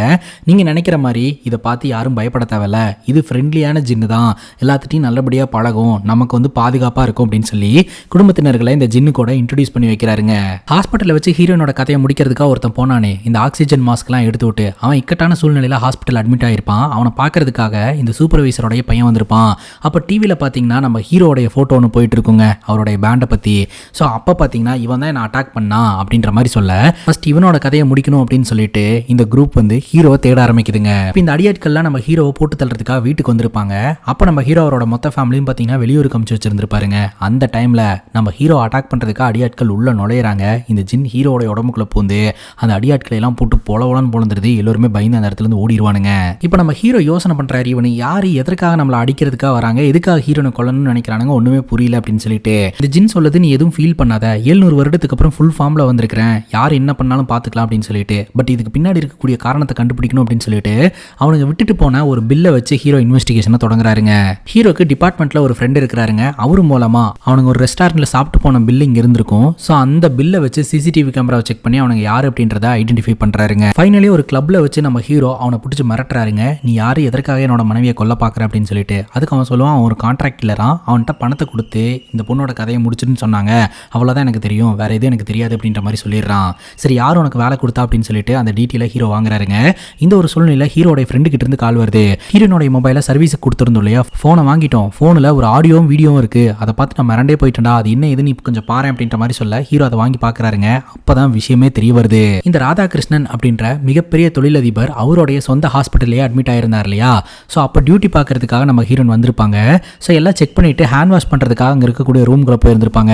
நீங்க நினைக்கிற மாதிரி இதை பார்த்து யாரும் பயப்பட தேவையில்ல, இது ஃப்ரெண்ட்லியான ஜின்னு தான், எல்லாத்துட்டையும் நல்லபடியா பழகும், நமக்கு வந்து பாதுகாப்பா இருக்கும் அப்படின்னு சொல்லி குடும்பத்தினர்களை இந்த ஜின்னு கூட இன்ட்ரோடியூஸ் பண்ணி வைக்கிறாருங்க. ஹாஸ்பிட்டலில் வச்சு ஹீரோனோட கதையை முடிக்கிறதுக்காக ஒருத்தன் போனானே, இந்த ஆக்சிஜன் மாஸ்க்லாம் எடுத்து விட்டு அவன் இக்கட்டான சூழ்நிலையில ஹாஸ்பிட்டல் அட்மிட் ஆயிருப்பான். அவனை பார்க்கறதுக்காக இந்த சூப்பர்வைசரோடைய பையன் வந்திருப்பான். அப்போ டிவியில் பார்த்தீங்கன்னா நம்ம ஹீரோடைய ஃபோட்டோ ஒன்று போயிட்டு இருக்குங்க, அவருடைய பேண்டை பற்றி. ஸோ அப்போ பார்த்தீங்கன்னா இவன் தான் என்ன அட்டாக் பண்ணா அப்படின்ற மாதிரி சொல்ல, ஃபர்ஸ்ட் இவனோட கதையை முடிக்கணும் அப்படின்னு சொல்லிட்டு இந்த குரூப் வந்து ஹீரோவை தேட ஆரம்பிக்குதுங்க. இப்போ இந்த அடியாட்கள்லாம் நம்ம ஹீரோவை போட்டு தள்ளுறதுக்காக வீட்டுக்கு வந்திருப்பாங்க. அப்போ நம்ம ஹீரோ அவரோட மொத்த ஃபேமிலியும் பார்த்தீங்கன்னா வெளியூருக்கு அமுச்சு வச்சிருந்திருப்பாருங்க. அந்த டைமில் நம்ம ஹீரோ அட்டாக் பண்ணுறதுக்காக அடியாட்கள் உள்ள நுழையிறாங்க. இந்த ஜின் ஹீரோட உடம்புக்குள்ள பூந்து அந்த அடியாட்களை எல்லாம் போட்டு பொலவலன்னு பொழந்துருது. எல்லோருமே பயந்து அந்த இடத்துல இருந்து ஓடிடுவானுங்க. இப்போ நம்ம ஹீரோ யோசனை பண்றாரு, இவனு யாரு எதற்காக நம்மளை அடிக்கிறதுக்காக வராங்க, எதுக்காக ஹீரோனை கொல்லணும்னு நினைக்கிறானுங்க, ஒண்ணுமே புரியல அப்படின்னு சொல்லிட்டு இந்த ஜின் சொல்லுது, நீ எதுவும் ஃபீல் பண்ணாத, 700 வருடத்துக்கு அப்புறம் ஃபுல் ஃபார்ம்ல வந்திருக்கிறேன், யார் என்ன பண்ணாலும் பார்த்துக்கலாம் அப்படின்னு சொல்லிட்டு, பட் இதுக்கு பின்னாடி இருக்கக்கூடிய காரணத்தை கண்டுபிடிக்கணும் அப்படின்னு சொல்லிட்டு அவனுங்க விட்டுட்டு போன ஒரு பில்லை வச்சு ஹீரோ இன்வெஸ்டிகேஷனை தொடங்குறாருங்க. ஹீரோக்கு டிபார்ட்மெண்ட்ல ஒரு ஃப்ரெண்ட் இருக்கிறாருங்க. அவரு மூலமா அவனுங்க ஒரு ரெஸ்டாரண்ட்ல சாப்பிட்டு போன பில் இங்க இருந்திருக்கும். ஸோ அந்த பில்லை வச்சு சிசிடிவி கேமராவை செக் பண்ணி அவனுங்க யார் அப்படின்றத ஐடென்டிஃபை பண்றாருங்க. ஃபைனலி ஒரு கிளப்ல வச்சு நம்ம ஹீரோ அவனை பிடிச்சி மிரட்டுறாருங்க, நீ யாரு, எதற்காக என்னோட மனைவியை கொல்ல பாக்குற அப்படின்னு சொல்லிட்டு. அதுக்கு அவன் சொல்லுவான், அவன் ஒரு கான்ட்ராக்ட் இல்லரா, அவன்கிட்ட பணத்தை கொடுத்து இந்த பொண்ணோட கதையை முடிச்சுன்னு சொன்னாங்க, அவ்வளவுதான் எனக்கு தெரியும், வேற எதுவும் எனக்கு தெரியாது அப்படின்ற மாதிரி சொல்லிடுறான். சரி, யார் உனக்கு வேலை கொடுத்தா அப்படின்னு சொல்லிட்டு அந்த டீட்டெயில ஹீரோ வாங்குறாருங்க. இந்த ஒரு சூழ்நிலை ஹீரோட ஃப்ரெண்டு கிட்ட இருந்து கால் வருது. ஹீரோனோட மொபைல சர்வீஸுக்கு கொடுத்துருந்தோம் இல்லையா, போனை வாங்கிட்டோம், போன்ல ஒரு ஆடியோவும் வீடியோவும் இருக்கு, அதை பார்த்து நான் மிரண்டே போயிட்டேன்டா, அது என்ன இது நீ கொஞ்சம் பாரு அப்படின்ற மாதிரி சொல்ல ஹீரோ அதை வாங்கி பாக்குறாருங்க. அப்பதான் விஷயமே தெரிய வருது. இந்த ராதாகிருஷ்ணன் அப்படின்ற மிகப்பெரிய தொழிலதிபர் அவருடைய சொந்த ஹாஸ்பிட்டல்லே அட்மிட் ஆயிருந்தார் இல்லையா. ஸோ அப்போ டியூட்டி பார்க்கறதுக்காக நம்ம ஹீரோன் வந்திருப்பாங்க. ஸோ எல்லாம் செக் பண்ணிட்டு ஹேண்ட் வாஷ் பண்ணுறதுக்காக அங்கே இருக்கக்கூடிய ரூம்குள்ளே போயிருந்திருப்பாங்க.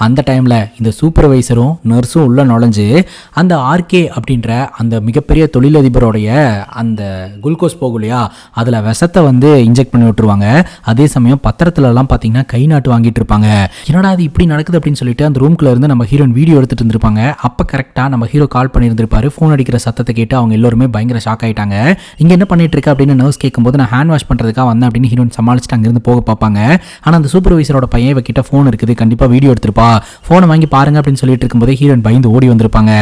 அந்த டைமில் இந்த சூப்பர்வைசரும் நர்ஸும் உள்ள நுழைஞ்சு அந்த ஆர்கே அப்படின்ற அந்த மிகப்பெரிய தொழிலதிபருடைய அந்த குளுக்கோஸ் போகும் இல்லையா, அதில் விஷத்தை வந்து இன்ஜெக்ட் பண்ணி விட்டுருவாங்க. அதே சமயம் பத்திரத்துலலாம் பார்த்தீங்கன்னா கை நாட்டு வாங்கிட்டு இருப்பாங்க. என்னடா அது இப்படி நடக்குது அப்படின்னு சொல்லிட்டு அந்த ரூம்குள்ள இருந்து நம்ம ஹீரோன் வீடியோ எடுத்துட்டு இருந்திருப்பாங்க. அப்போ கரெக்டாக நம்ம ஹீரோ கால் பண்ணியிருந்திருப்பாரு. ஃபோன் அடிக்கிற சத்தத்தை கேட்டு அவங்க எல்லோருமே பயங்கர ஷாக் ஆயிட்டாங்க. இங்கே என்ன பண்ணிட்டு இருக்க அப்படின்னு நர்ஸ் கேட்கும்போது, நான் ஹேண்ட் வாஷ் பண்ணுறதுக்காக வந்தேன் அப்படின்னு ஹீரோன் சமாளிச்சுட்டு அங்கேருந்து போக பார்ப்பாங்க. ஆனால் அந்த சூப்பர்வைசரோட பையன் இவக்கிட்ட ஃபோன் இருக்குது, கண்டிப்பாக வீடியோ எடுத்துருப்பா, ஃபோனை வாங்கி பாருங்க அப்படின்னு சொல்லிட்டு இருக்கும்போது ஹீரோன் பயந்து ஓடி வந்திருப்பாங்க.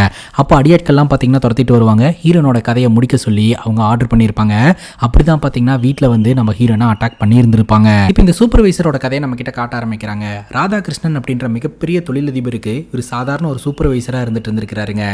அப்போ அடியாட்கள்லாம் பார்த்தீங்கன்னா துரத்திட்டு வருவாங்க. ஹீரோனோட கதையை முடிக்க சொல்லி அவங்க ஆர்டர் பண்ணியிருப்பாங்க. அப்படி தான் பார்த்தீங்கன்னா வீட்டில் வந்து நம்ம ஹீரோனை அட்டாக் பண்ணியிருந்திருப்பாங்க. இப்போ இந்த சூப்பர்வைசரோட கதையை நம்ம கிட்ட காட்ட ஆரம்பிக்கிறாங்க. ராதாகிருஷ்ணன் அப்படின்ற மிகப்பெரிய தொழிலதிபருக்கு ஒரு சாதாரண ஒரு சூப்பர்வைசராக இருந்துட்டு இருந்திருக்கிறாருங்க.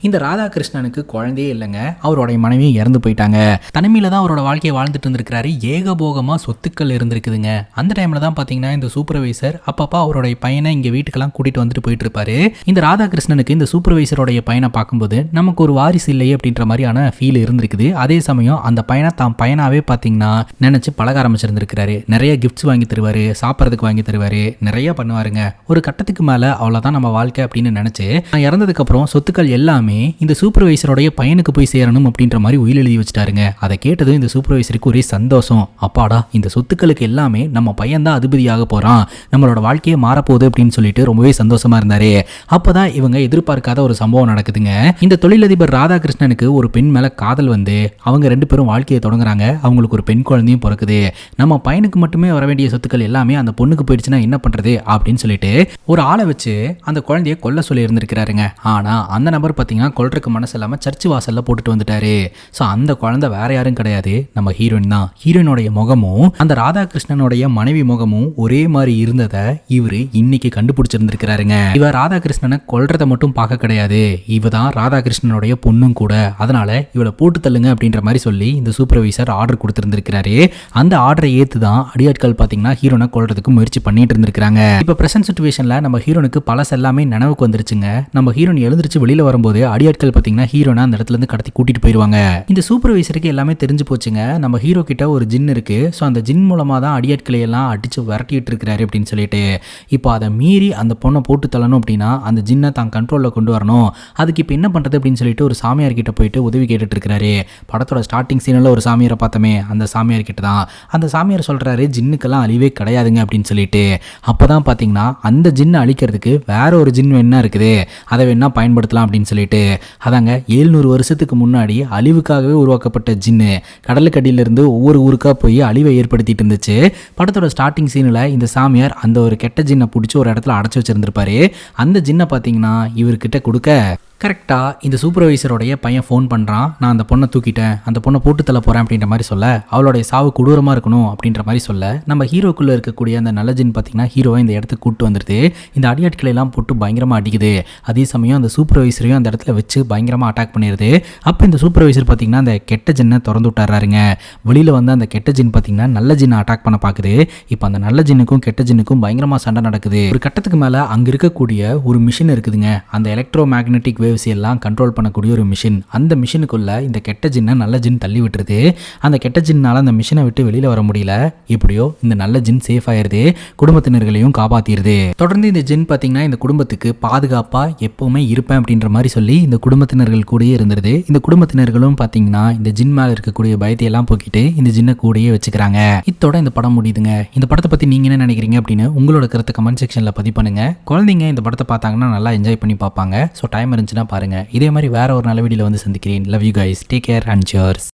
இந்த ராதாகிருஷ்ணனுக்கு குழந்தையே இல்லைங்க, அவருடைய மனைவியும் இறந்து போயிட்டாங்க. தனிமையில தான் அவரோட வாழ்க்கையை வாழ்ந்துட்டு இருந்திருக்கிறாரு. ஏகபோகமா சொத்துக்கள் இருந்திருக்குதுங்க. அந்த டைம்ல தான் பாத்தீங்கன்னா இந்த சூப்பர்வைசர் அப்பப்பா அவருடைய பையனை இங்க வீட்டுக்கெல்லாம் கூட்டிட்டு வந்துட்டு போயிட்டு இருப்பாரு. இந்த ராதாகிருஷ்ணனுக்கு இந்த சூப்பர்வைசரோடைய பையனை பார்க்கும்போது நமக்கு ஒரு வாரிசு இல்லையே அப்படின்ற மாதிரியான ஃபீல் இருந்திருக்குது. அதே சமயம் அந்த பையனை தான் பையனாவே பாத்தீங்கன்னா நினைச்சு பழக ஆரம்பிச்சிருந்திருக்கிறாரு. நிறைய கிஃப்ட்ஸ் வாங்கி தருவாரு, சாப்பிட்றதுக்கு வாங்கி தருவாரு, நிறைய பண்ணுவாருங்க. ஒரு கட்டத்துக்கு மேல அவ்வளவுதான் நம்ம வாழ்க்கை அப்படின்னு நினைச்சு இறந்ததுக்கு அப்புறம் சொத்துக்கள் எல்லாமே இந்த சூப்பர்வைசரோடைய பையனுக்கு போய் சேரணும் அப்படின்ற மாதிரி உயில் எழுதி வச்சுட்டாருங்க. அதை கேட்டதும் இந்த சூப்பர்வைசருக்கு ஒரே சந்தோஷம். அப்பாடா, இந்த சொத்துக்களுக்கு எல்லாமே நம்ம பையன் தான் அதிபதியாக போறான், நம்மளோட வாழ்க்கையே மாறப்போகுது அப்படின்னு சொல்லிட்டு ரொம்பவே சந்தோஷமா இருந்தாரு. அப்பதான் இவங்க எதிர்பார்க்காத ஒரு சம்பவம் நடக்குதுங்க. இந்த தொழிலதிபர் ராதாகிருஷ்ணனுக்கு ஒரு பெண் மேல காதல் வந்து அவங்க 2 பேரும் வாழ்க்கையை தொடங்குறாங்க. அவங்களுக்கு ஒரு பெண் குழந்தையும் பிறக்குது. நம்ம பையனுக்கு மட்டுமே வர வேண்டிய சொத்துக்கள் எல்லாமே அந்த பொண்ணுக்கு போயிடுச்சுன்னா என்ன பண்றது அப்படின்னு சொல்லிட்டு ஒரு ஆளை வச்சு அந்த குழந்தைய கொல்ல சொல்லி இருந்திருக்கிறாருங்க. ஆனா அந்த நபர் பாத்தீங்கன்னா கொல்றதுக்கு மனசு இல்லாம சர்ச் வாசல்ல போட்டுட்டு வந்துட்டாரு. ஸோ அந்த குழந்தை வேற யாரும் கிடையாது, நம்ம ஹீரோயின் தான். ஹீரோயினுடைய முகமும் அந்த ராதாகிருஷ்ணனுடைய மனைவி முகமும் ஒரே மாதிரி இருந்ததை இவரு இன்னைக்கு கண்டுபிடிச்சிருந்திருக்கிறாருங்க. இவ ராதாகிருஷ்ணனை கொல்றதை மட்டும் பார்க்க கிடையாது, இவ தான் ராதாகிருஷ்ணனுடைய பொண்ணும் கூட. அதனால இவளை போட்டு தள்ளுங்க அப்படின்ற மாதிரி சொல்லி இந்த சூப்பர்வைசர் ஆர்டர் கொடுத்திருந்திருக்கிறாரு. அந்த ஆர்டரை ஏத்து தான் அடியாட்கள் பாத்தீங்கன்னா ஹீரோனை கொல்றதுக்கு முயற்சி பண்ணிட்டு இருந்திருக்காங்க. இப்ப பிரசன்ட் சிச்சுவேஷன்ல நம்ம ஹீரோனுக்கு பழச எல்லாமே நினைவுக்கு வந்துருச்சுங்க. நம்ம ஹீரோன் எழுந்திருச்சு வெளியில வரும்போது அடியாட்கள் பாத்தீங்கன்னா ஹீரோனை அந்த இடத்துல இருந்து கடத்தி கூட்டிட்டு போயிருவாங்க. இந்த சூப்பர்வைசருக்கு எல்லாமே தெரிஞ்சு போச்சுங்க, நம்ம ஹீரோ கிட்ட ஒரு ஜின் இருக்கு. ஸோ அந்த ஜின் மூலமா தான் அடியாட்களை எல்லாம் அடிச்சு விரட்டிட்டு இருக்கிறாரு அப்படின்னு சொல்லிட்டு, இப்போ அதை மீறி அந்த பொண்ணை போட்டு தள்ளணும் அப்படின்னா அந்த ஜின்னை தான் கண்ட்ரோல்ல கொண்டு வரணும். அதுக்கு இப்போ என்ன பண்றது அப்படின்னு சொல்லிட்டு ஒரு சாமியார் கிட்ட போயிட்டு உதவி கேட்டுட்டு இருக்காரு. படத்தோட ஸ்டார்டிங் சீனில் ஒரு சாமியாரை பார்த்தோமே, அந்த சாமியார் கிட்ட தான். அந்த சாமியார் சொல்றாரு ஜின்னுக்கெல்லாம் அழிவே கிடையாதுங்க அப்படின்னு சொல்லிட்டு. அப்போதான் பார்த்தீங்கன்னா அந்த ஜின்னை அழிக்கிறதுக்கு வேற ஒரு ஜின் என்ன இருக்குது, அதை வேணா பயன்படுத்தலாம் அப்படின்னு சொல்லிட்டு. அதாங்க 700 வருஷத்துக்கு முன்னாடி அழிவுக்காகவே உருவாக்கப்பட்ட ஜின்னு கடலுக்கடியிலிருந்து ஒவ்வொரு ஊருக்கா போய் அழிவை ஏற்படுத்திட்டு இருந்துச்சு. படத்தோட ஸ்டார்டிங் சீனில் இந்த சாமியார் அந்த ஒரு கெட்ட ஜின்னை பிடிச்சி ஒரு இடத்துல அடைச்சி வச்சிருந்திருப்பாரு. அந்த ஜின்னை பார்த்தீங்கன்னா இவர்கிட்ட கொடுக்க கரெக்டாக இந்த சூப்பர்வைசரோடைய பையன் ஃபோன் பண்ணுறான். நான் அந்த பொண்ணை தூக்கிட்டேன், அந்த பொண்ணை போட்டு தள்ள போகிறேன் அப்படின்ற மாதிரி சொல்ல, அவளுடைய சாவு கொடூரமாக இருக்கணும் அப்படின்ற மாதிரி சொல்ல, நம்ம ஹீரோக்குள்ளே இருக்கக்கூடிய அந்த நல்ல ஜின் பார்த்தீங்கன்னா ஹீரோவை இந்த இடத்துக்கு கூப்பிட்டு வந்துடுது. இந்த அடியாட்களை எல்லாம் போட்டு பயங்கரமாக அடிக்குது. அதே சமயம் அந்த சூப்பர்வைசரையும் அந்த இடத்துல வச்சு பயங்கரமாக அட்டாக் பண்ணிடுது. அப்போ இந்த சூப்பர்வைசர் பார்த்தீங்கன்னா அந்த கெட்ட ஜின்னை திறந்து விட்டாருங்க. வெளியில் வந்து அந்த கெட்ட ஜின் பார்த்தீங்கன்னா நல்ல ஜின்னை அட்டாக் பண்ண பார்க்குது. இப்போ அந்த நல்ல ஜின்னுக்கும் கெட்ட ஜின்னுக்கும் பயங்கரமாக சண்டை நடக்குது. ஒரு கட்டத்துக்கு மேலே அங்கே இருக்கக்கூடிய ஒரு மிஷின் இருக்குதுங்க, அந்த எலக்ட்ரோ மேக்னெட்டிக் வேவ்ஸ் எல்லாம் கண்ட்ரோல் பண்ணக்கூடிய ஒரு மிஷின். அந்த மிஷினுக்குள்ள இந்த கெட்ட ஜின்னை நல்ல ஜின் தள்ளி விட்டுருது. அந்த கெட்ட ஜின்னால அந்த மிஷினை விட்டு வெளியில வர முடியல. எப்படியோ இந்த நல்ல ஜின் சேஃப் ஆயிருது, குடும்பத்தினர்களையும் காப்பாத்திடுது. தொடர்ந்து இந்த ஜின் பாத்தீங்கன்னா இந்த குடும்பத்துக்கு பாதுகாப்பா எப்பவுமே இருப்பேன் அப்படின்ற மாதிரி சொல்லி இந்த குடும்பத்தினர்கள் கூடயே இருந்துருது. இந்த குடும்பத்தினர்களும் பாத்தீங்கன்னா இந்த ஜின் மேல இருக்கக்கூடிய பயத்தை எல்லாம் போக்கிட்டு இந்த ஜின்னை கூடயே வச்சுக்கிறாங்க. இத்தோட இந்த படம் முடியுதுங்க. இந்த படத்தை பத்தி நீங்க என்ன நினைக்கிறீங்க அப்படின்னு உங்களோட கருத்தை கமெண்ட் செக்ஷன்ல பதிவு பண்ணுங்க. குழந்தைங்க இந்த படத்தை பார்த்தாங்கன்னா நல்லா என்ஜாய் பண்ணி பார்ப்பாங்க. ஸோ டைம் இருந்துச்சுன்னா பாருங்க. இதே மாதிரி வேற ஒரு நல்ல வீடியோல வந்து சந்திக்கிறேன். Love you guys, take care and cheers.